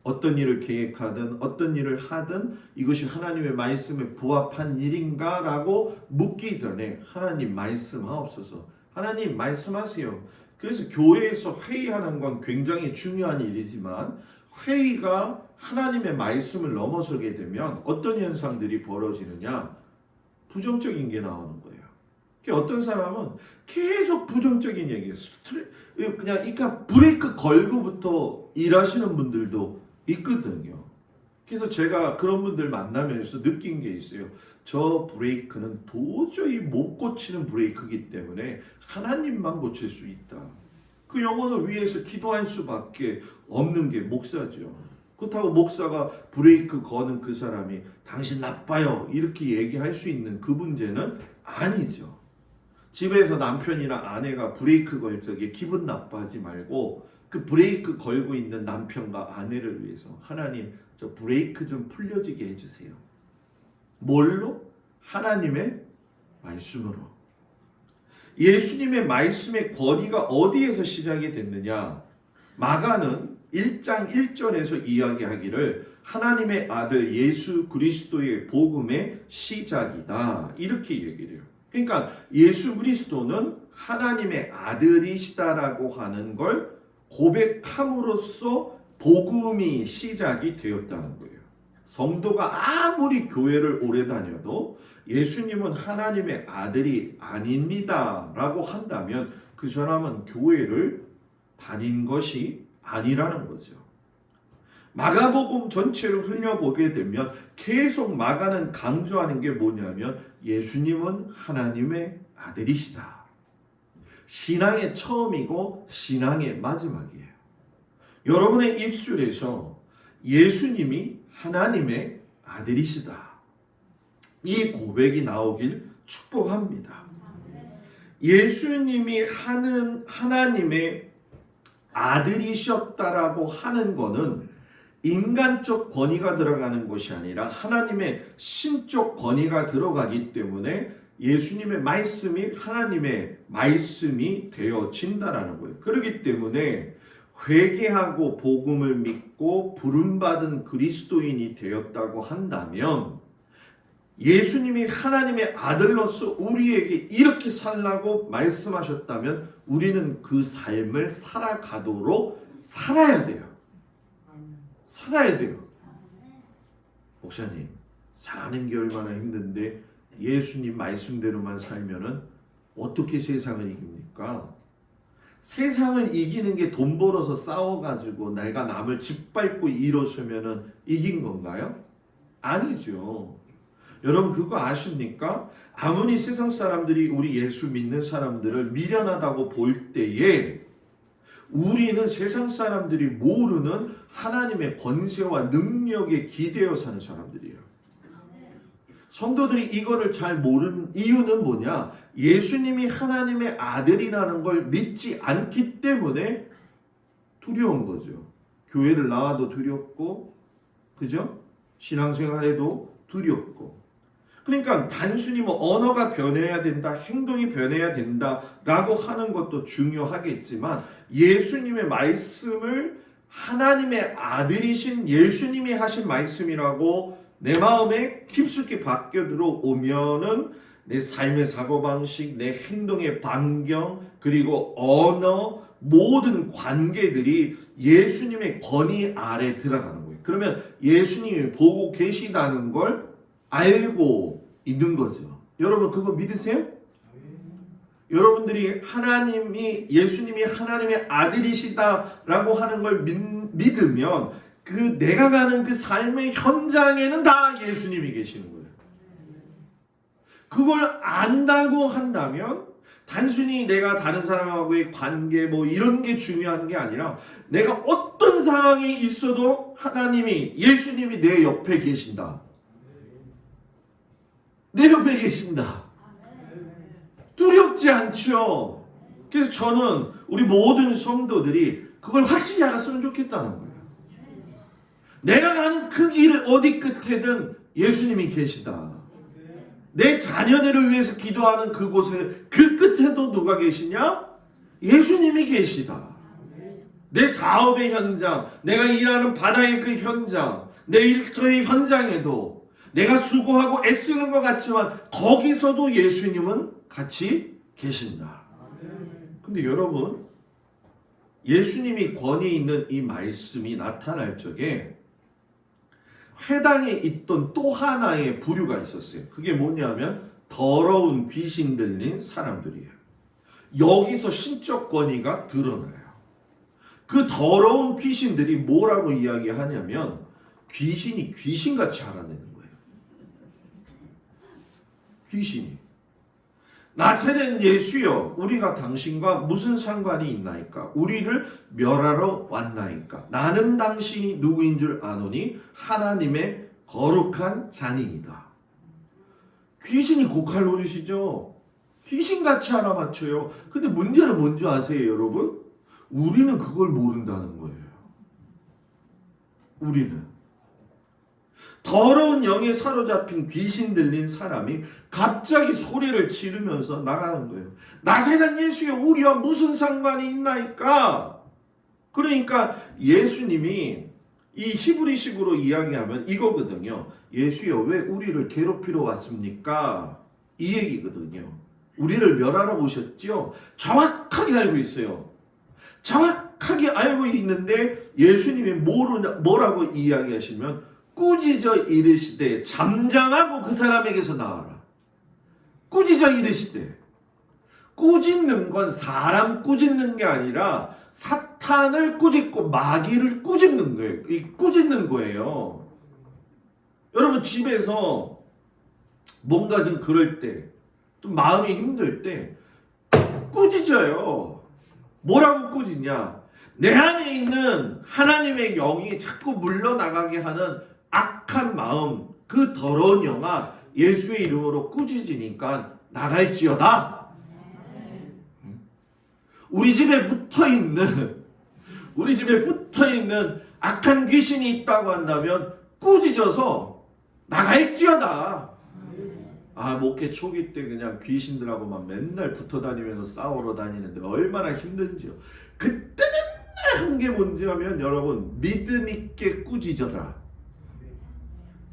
어떤 일을 계획하든 어떤 일을 하든 이것이 하나님의 말씀에 부합한 일인가 라고 묻기 전에 하나님 말씀하옵소서, 하나님 말씀하세요. 그래서 교회에서 회의하는 건 굉장히 중요한 일이지만 회의가 하나님의 말씀을 넘어서게 되면 어떤 현상들이 벌어지느냐? 부정적인 게 나오는 거예요. 어떤 사람은 계속 부정적인 얘기예요. 그러니까 브레이크 걸고부터 일하시는 분들도 있거든요. 그래서 제가 그런 분들 만나면서 느낀 게 있어요. 저 브레이크는 도저히 못 고치는 브레이크이기 때문에 하나님만 고칠 수 있다. 그 영혼을 위해서 기도할 수밖에 없는 게 목사죠. 그렇다고 목사가 브레이크 거는 그 사람이 당신 나빠요 이렇게 얘기할 수 있는 그 문제는 아니죠. 집에서 남편이나 아내가 브레이크 걸 적에 기분 나빠하지 말고 그 브레이크 걸고 있는 남편과 아내를 위해서 하나님 저 브레이크 좀 풀려지게 해주세요. 뭘로? 하나님의 말씀으로. 예수님의 말씀의 권위가 어디에서 시작이 됐느냐? 마가는 1장 1절에서 이야기하기를 하나님의 아들 예수 그리스도의 복음의 시작이다 이렇게 얘기를 해요. 그러니까 예수 그리스도는 하나님의 아들이시다라고 하는 걸 고백함으로써 복음이 시작이 되었다는 거예요. 성도가 아무리 교회를 오래 다녀도 예수님은 하나님의 아들이 아닙니다 라고 한다면 그 사람은 교회를 다닌 것이 아니라는 거죠. 마가복음 전체를 흘려보게 되면 계속 마가는 강조하는 게 뭐냐면 예수님은 하나님의 아들이시다. 신앙의 처음이고 신앙의 마지막이에요. 여러분의 입술에서 예수님이 하나님의 아들이시다. 이 고백이 나오길 축복합니다. 예수님이 하나님의 아들이셨다라고 하는 것은 인간적 권위가 들어가는 것이 아니라 하나님의 신적 권위가 들어가기 때문에 예수님의 말씀이 하나님의 말씀이 되어진다라는 거예요. 그렇기 때문에 회개하고 복음을 믿고 부름받은 그리스도인이 되었다고 한다면 예수님이 하나님의 아들로서 우리에게 이렇게 살라고 말씀하셨다면 우리는 그 삶을 살아가도록 살아야 돼요. 살아야 돼요. 목사님, 사는 게 얼마나 힘든데 예수님 말씀대로만 살면은 어떻게 세상을 이깁니까? 세상을 이기는 게 돈 벌어서 싸워가지고 내가 남을 짓밟고 일어서면은 이긴 건가요? 아니죠. 여러분 그거 아십니까? 아무리 세상 사람들이 우리 예수 믿는 사람들을 미련하다고 볼 때에 우리는 세상 사람들이 모르는 하나님의 권세와 능력에 기대어 사는 사람들이에요. 성도들이 이거를 잘 모르는 이유는 뭐냐? 예수님이 하나님의 아들이라는 걸 믿지 않기 때문에 두려운 거죠. 교회를 나와도 두렵고, 그죠? 신앙생활에도 두렵고. 그러니까 단순히 뭐 언어가 변해야 된다, 행동이 변해야 된다라고 하는 것도 중요하겠지만 예수님의 말씀을 하나님의 아들이신 예수님이 하신 말씀이라고 내 마음에 깊숙이 박혀 들어오면은 내 삶의 사고방식, 내 행동의 반경, 그리고 언어, 모든 관계들이 예수님의 권위 아래 들어가는 거예요. 그러면 예수님이 보고 계시다는 걸 알고 있는 거죠. 여러분 그거 믿으세요? 여러분들이 예수님이 하나님의 아들이시다라고 하는 걸 믿으면 그 내가 가는 그 삶의 현장에는 다 예수님이 계시는 거예요. 그걸 안다고 한다면 단순히 내가 다른 사람하고의 관계 뭐 이런 게 중요한 게 아니라 내가 어떤 상황에 있어도 예수님이 내 옆에 계신다. 내 옆에 계신다. 두렵지 않죠. 그래서 저는 우리 모든 성도들이 그걸 확실히 알았으면 좋겠다는 거예요. 내가 가는 그 길 어디 끝에든 예수님이 계시다. 내 자녀들을 위해서 기도하는 그곳에 그 끝에도 누가 계시냐? 예수님이 계시다. 내 사업의 현장, 내가 일하는 바다의 그 현장, 내 일터의 현장에도 내가 수고하고 애쓰는 것 같지만 거기서도 예수님은 같이 계신다. 근데 여러분, 예수님이 권위 있는 이 말씀이 나타날 적에 회당에 있던 또 하나의 부류가 있었어요. 그게 뭐냐면 더러운 귀신 들린 사람들이에요. 여기서 신적 권위가 드러나요. 그 더러운 귀신들이 뭐라고 이야기하냐면 귀신이 귀신같이 알아내는 거예요. 귀신이. 나사렛 예수여 우리가 당신과 무슨 상관이 있나이까? 우리를 멸하러 왔나이까? 나는 당신이 누구인 줄 아노니 하나님의 거룩한 자니이다. 귀신이 고칼 노릇이죠. 귀신같이 알아맞혀요. 근데 문제는 뭔지 아세요 여러분? 우리는 그걸 모른다는 거예요. 우리는 더러운 영에 사로잡힌 귀신 들린 사람이 갑자기 소리를 지르면서 나가는 거예요. 나사렛 예수여 우리와 무슨 상관이 있나이까? 그러니까 예수님이 이 히브리식으로 이야기하면 이거거든요. 예수여 왜 우리를 괴롭히러 왔습니까? 이 얘기거든요. 우리를 멸하러 오셨죠? 정확하게 알고 있어요. 정확하게 알고 있는데 예수님이 뭐라고 이야기하시면 꾸짖어 이르시되 잠잠하고 그 사람에게서 나와라. 꾸짖어 이르시되, 꾸짖는 건 사람 꾸짖는 게 아니라 사탄을 꾸짖고 마귀를 꾸짖는 거예요. 이 꾸짖는 거예요. 여러분 집에서 뭔가 좀 그럴 때, 또 마음이 힘들 때 꾸짖어요. 뭐라고 꾸짖냐? 내 안에 있는 하나님의 영이 자꾸 물러나가게 하는 악한 마음, 그 더러운 영아 예수의 이름으로 꾸짖으니까 나갈지어다. 우리 집에 붙어있는 악한 귀신이 있다고 한다면 꾸짖어서 나갈지어다. 아, 목회 초기 때 그냥 귀신들하고만 맨날 붙어 다니면서 싸우러 다니는데 얼마나 힘든지요. 그때 맨날 한 게 뭔지하면 여러분 믿음 있게 꾸짖어라.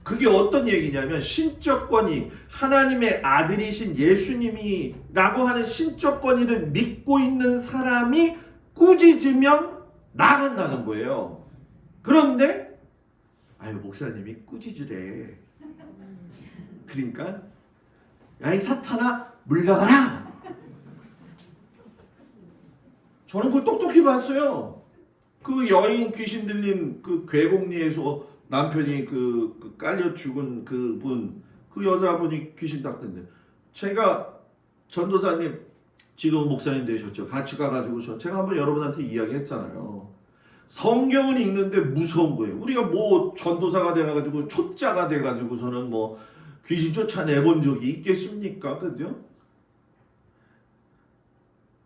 그게 어떤 얘기냐면 신적 권위, 하나님의 아들이신 예수님이라고 하는 신적 권위를 믿고 있는 사람이 꾸짖으면 나간다는 거예요. 그런데 아유 목사님이 꾸짖으래. 그러니까 야 이 사탄아 물러가라. 저는 그걸 똑똑히 봤어요. 그 여인 귀신 들린 그 괴곡리에서 남편이 그 깔려 죽은 그분, 그 여자분이 귀신 닦던데 제가 전도사님 지금 목사님 되셨죠. 같이 가가지고 제가 한번 여러분한테 이야기했잖아요. 성경을 읽는데 무서운 거예요. 우리가 뭐 전도사가 돼가지고 초짜가 돼가지고서는 뭐 귀신 쫓아내본 적이 있겠습니까? 그죠?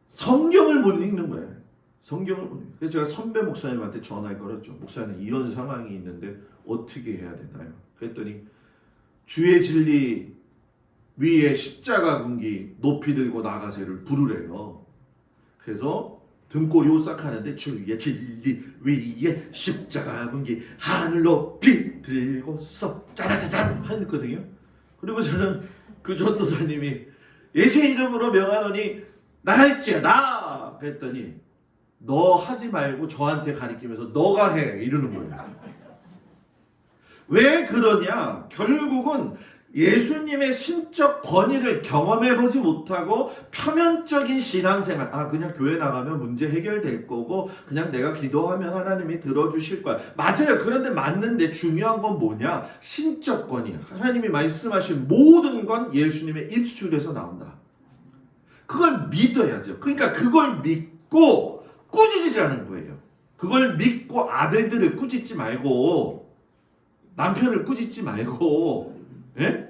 성경을 못 읽는 거예요. 성경을 못 읽는. 그래서 제가 선배 목사님한테 전화를 걸었죠. 목사님 이런 상황이 있는데 어떻게 해야 되나요? 그랬더니 주의 진리 위에 십자가 군기 높이 들고 나가세를 부르래요. 그래서 등골이 오싹하는데 주의 진리 위에 십자가 군기 하늘 높이 들고서 짜자자잔 했거든요. 그리고 저는 그 전도사님이 예수의 이름으로 명하노니 나할지어다 그랬더니 너 하지 말고 저한테 가리키면서 너가 해 이러는 거예요. 왜 그러냐? 결국은 예수님의 신적 권위를 경험해보지 못하고 표면적인 신앙생활, 그냥 교회 나가면 문제 해결될 거고 그냥 내가 기도하면 하나님이 들어주실 거야. 맞아요. 그런데 맞는데 중요한 건 뭐냐? 신적 권위. 하나님이 말씀하신 모든 건 예수님의 입술에서 나온다. 그걸 믿어야죠. 그러니까 그걸 믿고 꾸짖으라는 거예요. 그걸 믿고 아들들을 꾸짖지 말고 남편을 꾸짖지 말고, 예?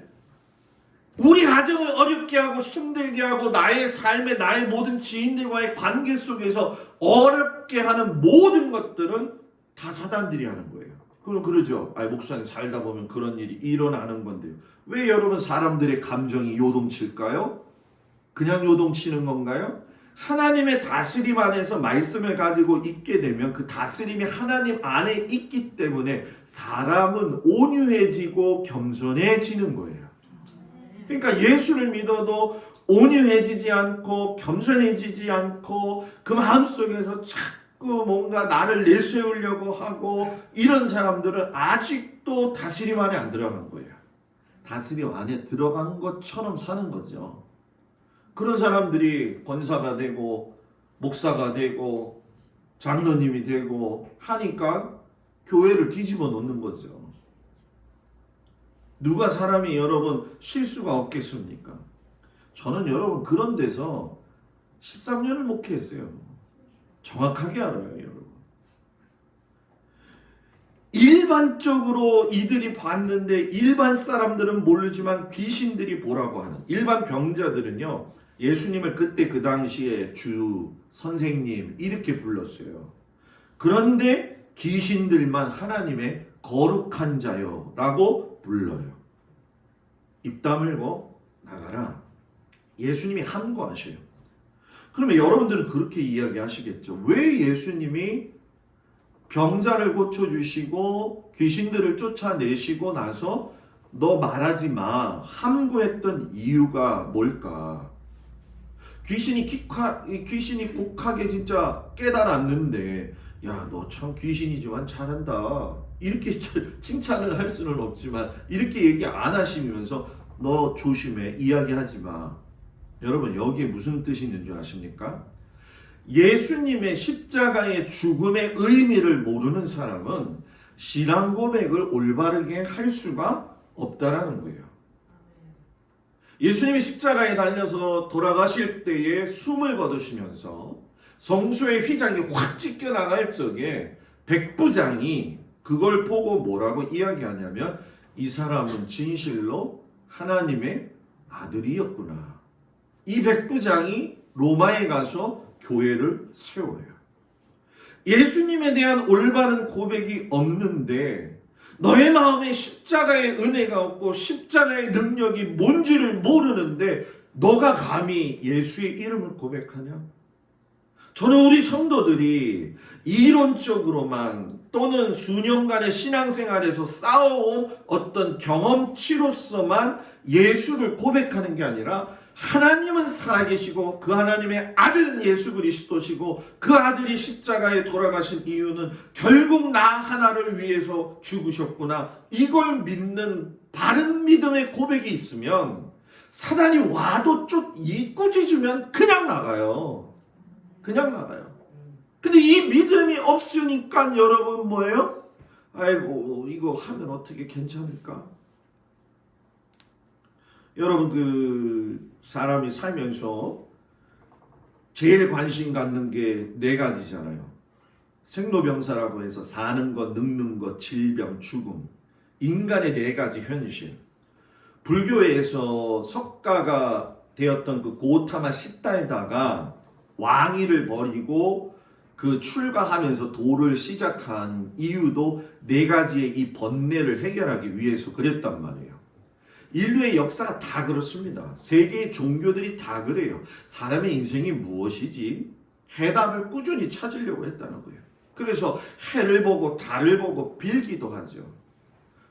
우리 가정을 어렵게 하고 힘들게 하고 나의 삶에 나의 모든 지인들과의 관계 속에서 어렵게 하는 모든 것들은 다 사단들이 하는 거예요. 그럼 그러죠. 목사님 살다 보면 그런 일이 일어나는 건데요. 왜 여러분 사람들의 감정이 요동칠까요? 그냥 요동치는 건가요? 하나님의 다스림 안에서 말씀을 가지고 있게 되면 그 다스림이 하나님 안에 있기 때문에 사람은 온유해지고 겸손해지는 거예요. 그러니까 예수를 믿어도 온유해지지 않고 겸손해지지 않고 그 마음속에서 자꾸 뭔가 나를 내세우려고 하고 이런 사람들은 아직도 다스림 안에 안 들어간 거예요. 다스림 안에 들어간 것처럼 사는 거죠. 그런 사람들이 권사가 되고 목사가 되고 장로님이 되고 하니까 교회를 뒤집어 놓는 거죠. 누가 사람이 여러분 실수가 없겠습니까? 저는 여러분 그런 데서 13년을 목회했어요. 정확하게 알아요, 여러분. 일반적으로 이들이 봤는데 일반 사람들은 모르지만 귀신들이 보라고 하는 일반 병자들은요, 예수님을 그때 그 당시에 주, 선생님 이렇게 불렀어요. 그런데 귀신들만 하나님의 거룩한 자요 라고 불러요. 입 다물고 나가라. 예수님이 함구하셔요. 그러면 여러분들은 그렇게 이야기하시겠죠. 왜 예수님이 병자를 고쳐주시고 귀신들을 쫓아내시고 나서 너 말하지 마 함구했던 이유가 뭘까? 귀신이 곡하게 진짜 깨달았는데, 야, 너 참 귀신이지만 잘한다 이렇게 칭찬을 할 수는 없지만 이렇게 얘기 안 하시면서 너 조심해 이야기하지 마. 여러분 여기에 무슨 뜻이 있는 줄 아십니까? 예수님의 십자가의 죽음의 의미를 모르는 사람은 신앙 고백을 올바르게 할 수가 없다라는 거예요. 예수님이 십자가에 달려서 돌아가실 때에 숨을 거두시면서 성소의 휘장이 확 찢겨나갈 적에 백부장이 그걸 보고 뭐라고 이야기하냐면 이 사람은 진실로 하나님의 아들이었구나. 이 백부장이 로마에 가서 교회를 세워요. 예수님에 대한 올바른 고백이 없는데 너의 마음에 십자가의 은혜가 없고 십자가의 능력이 뭔지를 모르는데 너가 감히 예수의 이름을 고백하냐? 저는 우리 성도들이 이론적으로만 또는 수년간의 신앙생활에서 쌓아온 어떤 경험치로서만 예수를 고백하는 게 아니라 하나님은 살아계시고 그 하나님의 아들은 예수 그리스도시고 그 아들이 십자가에 돌아가신 이유는 결국 나 하나를 위해서 죽으셨구나. 이걸 믿는 바른 믿음의 고백이 있으면 사단이 와도 꾸짖으면 그냥 나가요. 그냥 나가요. 근데 이 믿음이 없으니까 여러분 뭐예요? 아이고 이거 하면 어떻게 괜찮을까? 여러분 그 사람이 살면서 제일 관심 갖는 게 네 가지잖아요. 생로병사라고 해서 사는 것, 늙는 것, 질병, 죽음. 인간의 네 가지 현실. 불교에서 석가가 되었던 그 고타마 시달다가 왕위를 버리고 그 출가하면서 도를 시작한 이유도 네 가지의 이 번뇌를 해결하기 위해서 그랬단 말이에요. 인류의 역사가 다 그렇습니다. 세계의 종교들이 다 그래요. 사람의 인생이 무엇이지? 해답을 꾸준히 찾으려고 했다는 거예요. 그래서 해를 보고 달을 보고 빌기도 하죠.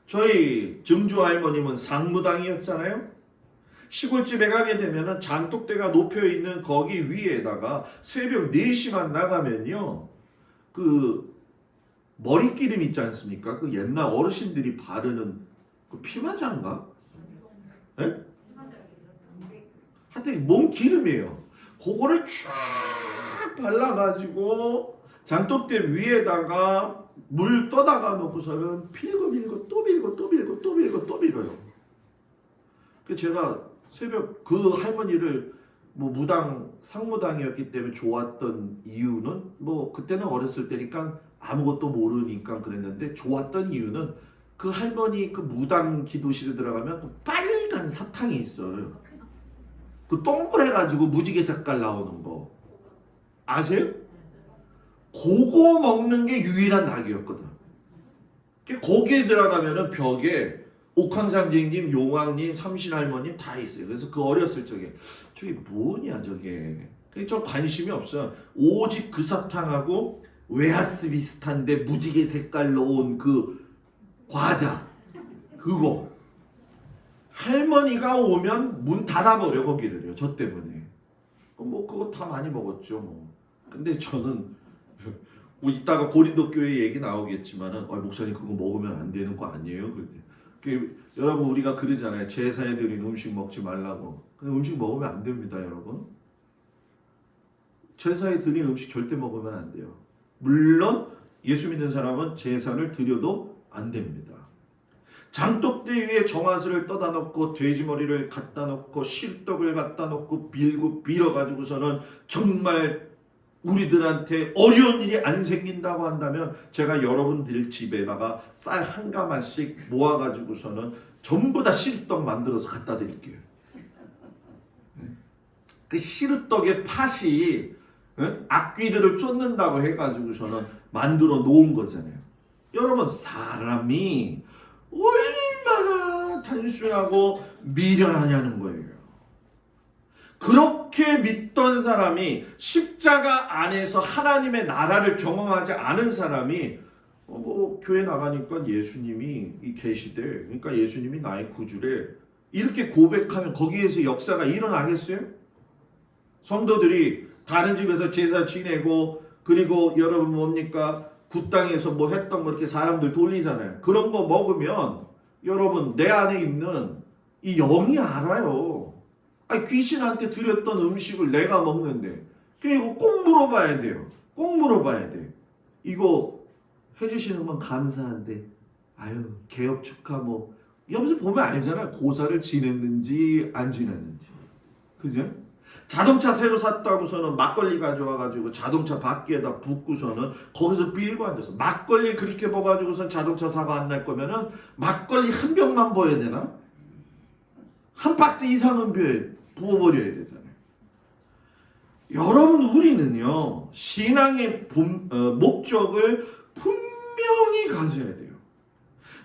저희 증조 할머님은 상무당이었잖아요. 시골집에 가게 되면 장독대가 높여있는 거기 위에다가 새벽 4시만 나가면요. 그 머리기름 있지 않습니까? 그 옛날 어르신들이 바르는 그 피마자인가? 네? 하여튼 몸 기름이에요. 그거를 쫙 발라가지고 장독대 위에다가 물 떠다가 놓고서는 빌고 또 빌고 또 빌고 또 빌고 또 빌어요. 그 제가 새벽 그 할머니를 뭐 무당 상무당이었기 때문에 좋았던 이유는 뭐 그때는 어렸을 때니까 아무것도 모르니까 그랬는데 좋았던 이유는 그 할머니 그 무당 기도실에 들어가면 그 빨간 사탕이 있어요. 그 동그래가지고 무지개 색깔 나오는 거 아세요? 그거 먹는 게 유일한 낙이었거든. 거기에 들어가면은 벽에 옥황상제님, 용왕님, 삼신할머님 다 있어요. 그래서 그 어렸을 적에 저게 뭐냐 저게. 좀 관심이 없어. 오직 그 사탕하고 웨하스 비슷한데 무지개 색깔 넣은 그 과자 그거 할머니가 오면 문 닫아버려 거기를요. 저 때문에. 뭐 그거 다 많이 먹었죠 뭐. 근데 저는 뭐 이따가 고린도 교회 얘기 나오겠지만은 목사님 그거 먹으면 안 되는 거 아니에요? 여러분 우리가 그러잖아요. 제사에 드린 음식 먹지 말라고. 근데 음식 먹으면 안 됩니다, 여러분. 제사에 드린 음식 절대 먹으면 안 돼요. 물론 예수 믿는 사람은 제사를 드려도 안 됩니다. 장독대 위에 정화수를 떠다 놓고 돼지머리를 갖다 놓고 실떡을 갖다 놓고 빌고 빌어가지고서는 정말 우리들한테 어려운 일이 안 생긴다고 한다면 제가 여러분들 집에다가 쌀 한 가마씩 모아가지고서는 전부 다 시루떡 만들어서 갖다 드릴게요. 그 시루떡의 팥이 악귀들을 쫓는다고 해가지고서는 만들어 놓은 거잖아요. 여러분, 사람이 얼마나 단순하고 미련하냐는 거예요. 그렇게 믿던 사람이 십자가 안에서 하나님의 나라를 경험하지 않은 사람이 교회 나가니까 예수님이 계시대, 그러니까 예수님이 나의 구주래, 이렇게 고백하면 거기에서 역사가 일어나겠어요? 성도들이 다른 집에서 제사 지내고 그리고 여러분 뭡니까? 굿 땅에서 뭐 했던 거 이렇게 사람들 돌리잖아요. 그런 거 먹으면 여러분 내 안에 있는 이 영이 알아요. 아니, 귀신한테 드렸던 음식을 내가 먹는데 이거 꼭 물어봐야 돼요. 꼭 물어봐야 돼. 이거 해주시는 건 감사한데 아유 개업 축하 뭐 여기서 보면 알잖아요. 고사를 지냈는지 안 지냈는지. 그죠? 자동차 새로 샀다고서는 막걸리 가져와가지고 자동차 바퀴에다 붓고서는 거기서 빌고 앉아서 막걸리 그렇게 먹어가지고선 자동차 사고 안 날 거면은 막걸리 한 병만 부어야 되나? 한 박스 이상은 부어버려야 되잖아요. 여러분, 우리는요 신앙의 목적을 분명히 가져야 돼요.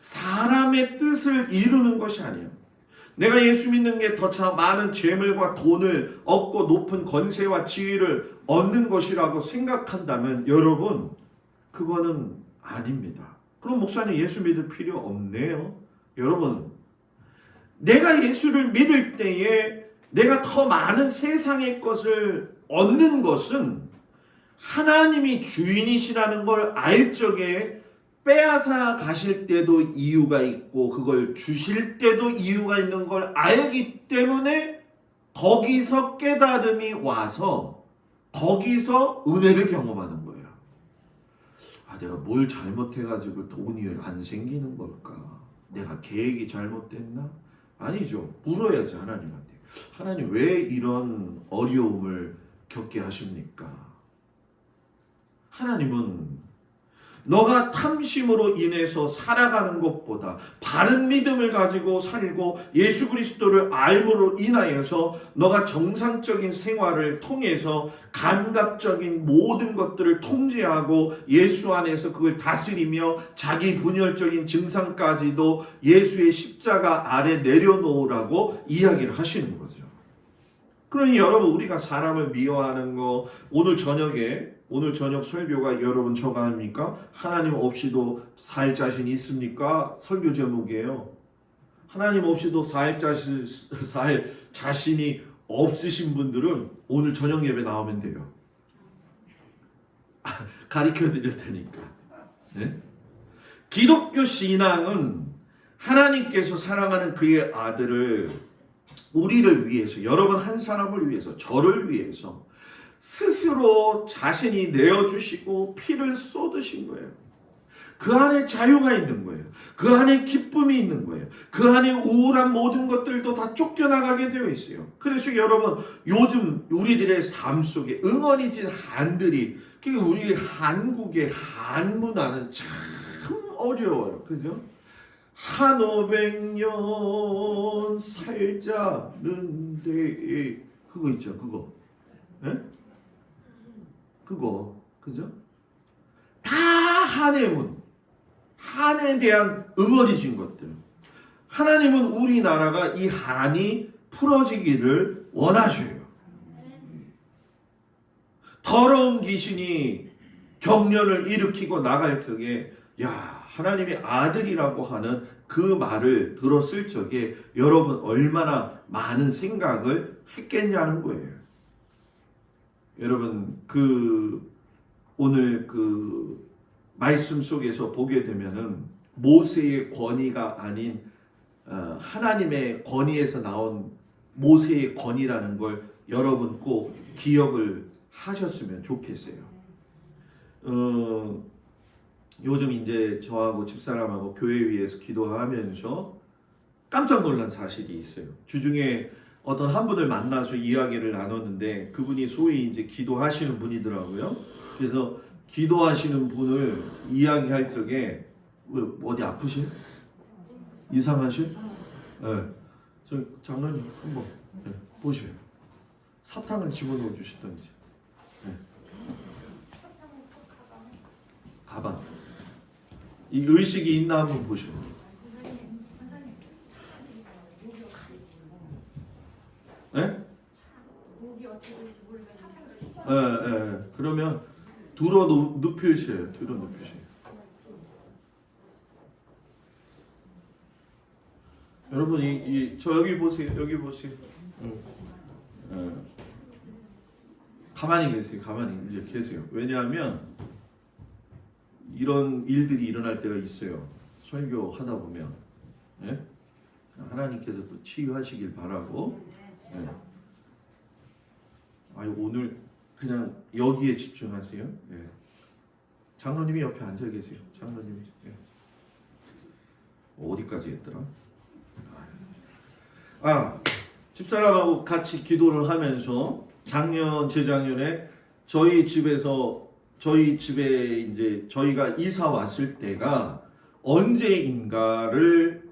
사람의 뜻을 이루는 것이 아니에요. 내가 예수 믿는 게 더 많은 재물과 돈을 얻고 높은 권세와 지위를 얻는 것이라고 생각한다면 여러분, 그거는 아닙니다. 그럼 목사님 예수 믿을 필요 없네요. 여러분, 내가 예수를 믿을 때에 내가 더 많은 세상의 것을 얻는 것은 하나님이 주인이시라는 걸 알 적에 빼앗아 가실 때도 이유가 있고 그걸 주실 때도 이유가 있는 걸 알기 때문에 거기서 깨달음이 와서 거기서 은혜를 경험하는 거예요. 아, 내가 뭘 잘못해가지고 돈이 안 생기는 걸까? 내가 계획이 잘못됐나? 아니죠. 물어야지 하나님한테. 하나님 왜 이런 어려움을 겪게 하십니까? 하나님은 너가 탐심으로 인해서 살아가는 것보다 바른 믿음을 가지고 살고 예수 그리스도를 알므로 인하여서 너가 정상적인 생활을 통해서 감각적인 모든 것들을 통제하고 예수 안에서 그걸 다스리며 자기 분열적인 증상까지도 예수의 십자가 아래 내려놓으라고 이야기를 하시는 거죠. 그러니 여러분, 우리가 사람을 미워하는 거, 오늘 저녁 설교가 여러분 저거 아닙니까? 하나님 없이도 살 자신 있습니까? 설교 제목이에요. 하나님 없이도 살 자신이 없으신 분들은 오늘 저녁 예배 나오면 돼요. 가르쳐 드릴 테니까. 네? 기독교 신앙은 하나님께서 사랑하는 그의 아들을 우리를 위해서, 여러분 한 사람을 위해서, 저를 위해서 스스로 자신이 내어주시고 피를 쏟으신 거예요. 그 안에 자유가 있는 거예요. 그 안에 기쁨이 있는 거예요. 그 안에 우울한 모든 것들도 다 쫓겨나가게 되어 있어요. 그래서 여러분, 요즘 우리들의 삶 속에 응어리진 한들이, 우리 한국의 한 문화는 참 어려워요. 그죠? 한 500년 살자는데 그거 있죠, 그거. 예? 그거, 그죠? 다 한의 문, 한에 대한 응어리진 것들. 하나님은 우리나라가 이 한이 풀어지기를 원하셔요. 더러운 귀신이 경련을 일으키고 나갈 적에, 야, 하나님의 아들이라고 하는 그 말을 들었을 적에 여러분 얼마나 많은 생각을 했겠냐는 거예요. 여러분, 오늘 말씀 속에서 보게 되면은 모세의 권위가 아닌 하나님의 권위에서 나온 모세의 권위라는 걸 여러분 꼭 기억을 하셨으면 좋겠어요. 요즘 이제 저하고 집사람하고 교회 위에서 기도하면서 깜짝 놀란 사실이 있어요. 주중에 어떤 한 분을 만나서 이야기를 나눴는데 그분이 소위 이제 기도하시는 분이더라고요. 그래서 기도하시는 분을 이야기할 적에 왜 어디 아프신? 이상하신? 네. 저 장로님 한번 네, 보세요. 사탕을 집어넣어 주시던지. 네. 가방. 이 의식이 있나 한번 보시고. 네? 예. 그러면 뒤로 눕히셔요. 뒤로 눕히셔요. 여러분 저 여기 보세요. 여기 보세요. 가만히 계세요. 가만히 이제 계세요. 왜냐하면 이런 일들이 일어날 때가 있어요. 설교하다 보면 예? 하나님께서 또 치유하시길 바라고. 예. 아유 오늘 그냥 여기에 집중하세요. 예. 장로님이 옆에 앉아 계세요. 장로님이 예. 어디까지 했더라? 집사람하고 같이 기도를 하면서 재작년에 저희 집에 이제 저희가 이사 왔을 때가 언제인가를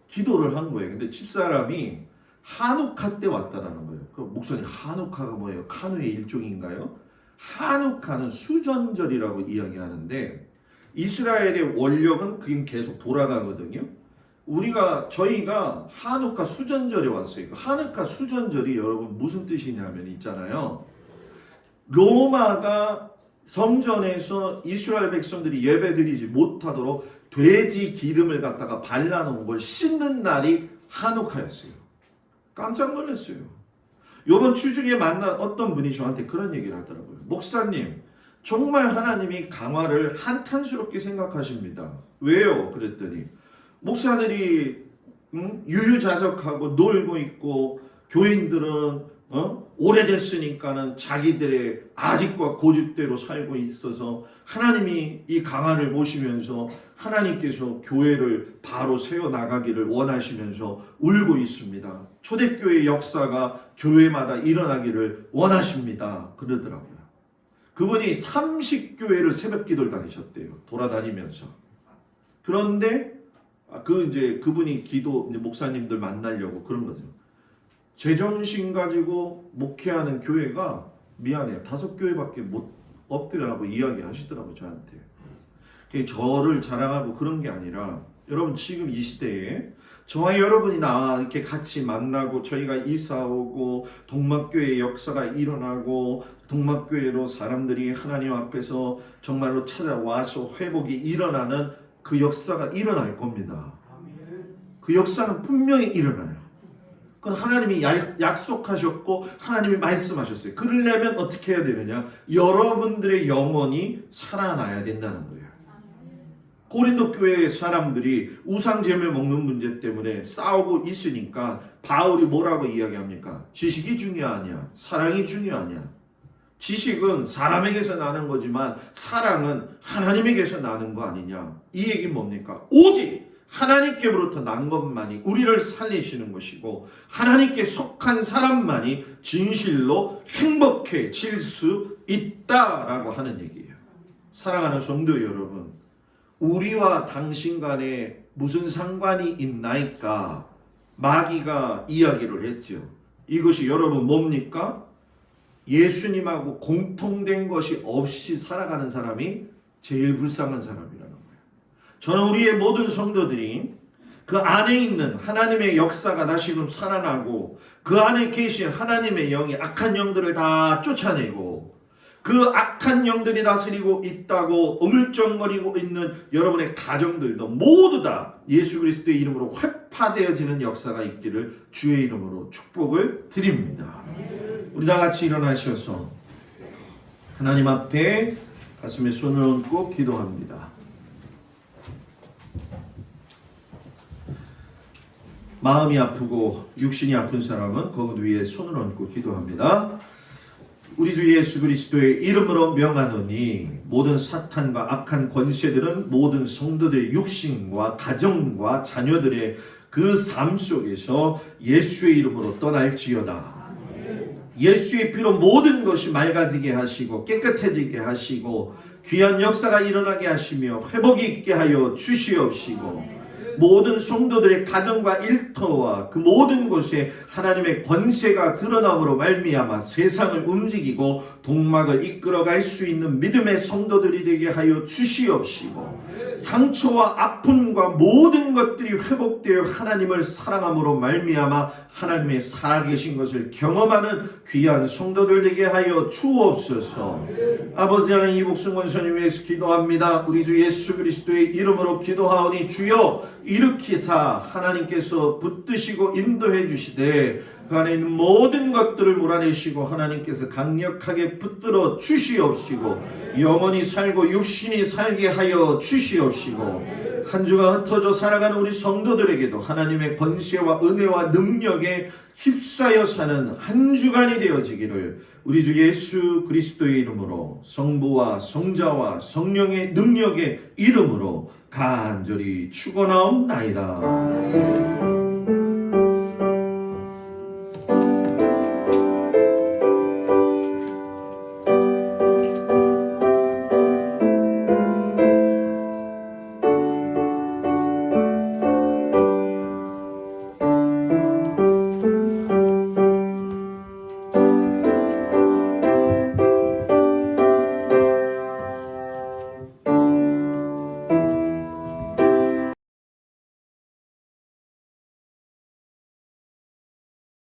기도를 한 거예요. 근데 집사람이 하누카 때 왔다라는 거예요. 그 목사님 하누카가 뭐예요? 카누의 일종인가요? 하누카는 수전절이라고 이야기하는데 이스라엘의 원력은 그게 계속 돌아가거든요. 저희가 하누카 수전절에 왔어요. 하누카 수전절이 여러분 무슨 뜻이냐면 있잖아요. 로마가 성전에서 이스라엘 백성들이 예배드리지 못하도록 돼지 기름을 갖다가 발라놓은 걸 씻는 날이 하누카였어요. 깜짝 놀랐어요. 이번 주중에 만난 어떤 분이 저한테 그런 얘기를 하더라고요. 목사님, 정말 하나님이 강화를 한탄스럽게 생각하십니다. 왜요? 그랬더니 목사들이 유유자적하고 놀고 있고 교인들은 오래됐으니까는 자기들의 아직과 고집대로 살고 있어서 하나님이 이 강화를 보시면서 하나님께서 교회를 바로 세워나가기를 원하시면서 울고 있습니다. 초대교회 역사가 교회마다 일어나기를 원하십니다. 그러더라고요. 그분이 30교회를 새벽기도를 다니셨대요. 돌아다니면서. 그런데 그분이 이제 목사님들 만나려고 그런 거죠. 제정신 가지고 목회하는 교회가 미안해요. 5교회밖에 없더라고 이야기하시더라고 저한테. 저를 자랑하고 그런 게 아니라 여러분 지금 이 시대에 저와 여러분이 이렇게 같이 만나고 저희가 이사 오고 동막교회 역사가 일어나고 동막교회로 사람들이 하나님 앞에서 정말로 찾아와서 회복이 일어나는 그 역사가 일어날 겁니다. 그 역사는 분명히 일어나요. 그건 하나님이 약속하셨고 하나님이 말씀하셨어요. 그러려면 어떻게 해야 되느냐? 여러분들의 영혼이 살아나야 된다는 거예요. 고린도 교회의 사람들이 우상제물 먹는 문제 때문에 싸우고 있으니까 바울이 뭐라고 이야기합니까? 지식이 중요하냐? 사랑이 중요하냐? 지식은 사람에게서 나는 거지만 사랑은 하나님에게서 나는 거 아니냐? 이 얘기는 뭡니까? 오직 하나님께로부터 난 것만이 우리를 살리시는 것이고 하나님께 속한 사람만이 진실로 행복해질 수 있다라고 하는 얘기예요. 사랑하는 성도 여러분, 우리와 당신 간에 무슨 상관이 있나이까? 마귀가 이야기를 했죠. 이것이 여러분 뭡니까? 예수님하고 공통된 것이 없이 살아가는 사람이 제일 불쌍한 사람이라는 거예요. 저는 우리의 모든 성도들이 그 안에 있는 하나님의 역사가 다시금 살아나고 그 안에 계신 하나님의 영이 악한 영들을 다 쫓아내고 그 악한 영들이 다스리고 있다고 우물쩡거리고 있는 여러분의 가정들도 모두 다 예수 그리스도의 이름으로 회파되어지는 역사가 있기를 주의 이름으로 축복을 드립니다. 우리 다 같이 일어나셔서 하나님 앞에 가슴에 손을 얹고 기도합니다. 마음이 아프고 육신이 아픈 사람은 거기 위에 손을 얹고 기도합니다. 우리 주 예수 그리스도의 이름으로 명하노니 모든 사탄과 악한 권세들은 모든 성도들의 육신과 가정과 자녀들의 그 삶 속에서 예수의 이름으로 떠날지어다. 예수의 피로 모든 것이 맑아지게 하시고 깨끗해지게 하시고 귀한 역사가 일어나게 하시며 회복이 있게 하여 주시옵시고 모든 성도들의 가정과 일터와 그 모든 곳에 하나님의 권세가 드러남으로 말미암아 세상을 움직이고 동막을 이끌어갈 수 있는 믿음의 성도들이 되게 하여 주시옵시고 상처와 아픔과 모든 것들이 회복되어 하나님을 사랑함으로 말미암아 하나님의 살아계신 것을 경험하는 귀한 성도들 되게 하여 주옵소서. 아버지 하나님, 이 복숭 권선을 위해서 기도합니다. 우리 주 예수 그리스도의 이름으로 기도하오니 주여 일으키사 하나님께서 붙드시고 인도해 주시되 그 안에 있는 모든 것들을 몰아내시고 하나님께서 강력하게 붙들어 주시옵시고 영혼이 살고 육신이 살게 하여 주시옵시고 한 주간 흩어져 살아가는 우리 성도들에게도 하나님의 권세와 은혜와 능력에 휩싸여 사는 한 주간이 되어지기를 우리 주 예수 그리스도의 이름으로 성부와 성자와 성령의 능력의 이름으로 간절히 축원하옵나이다.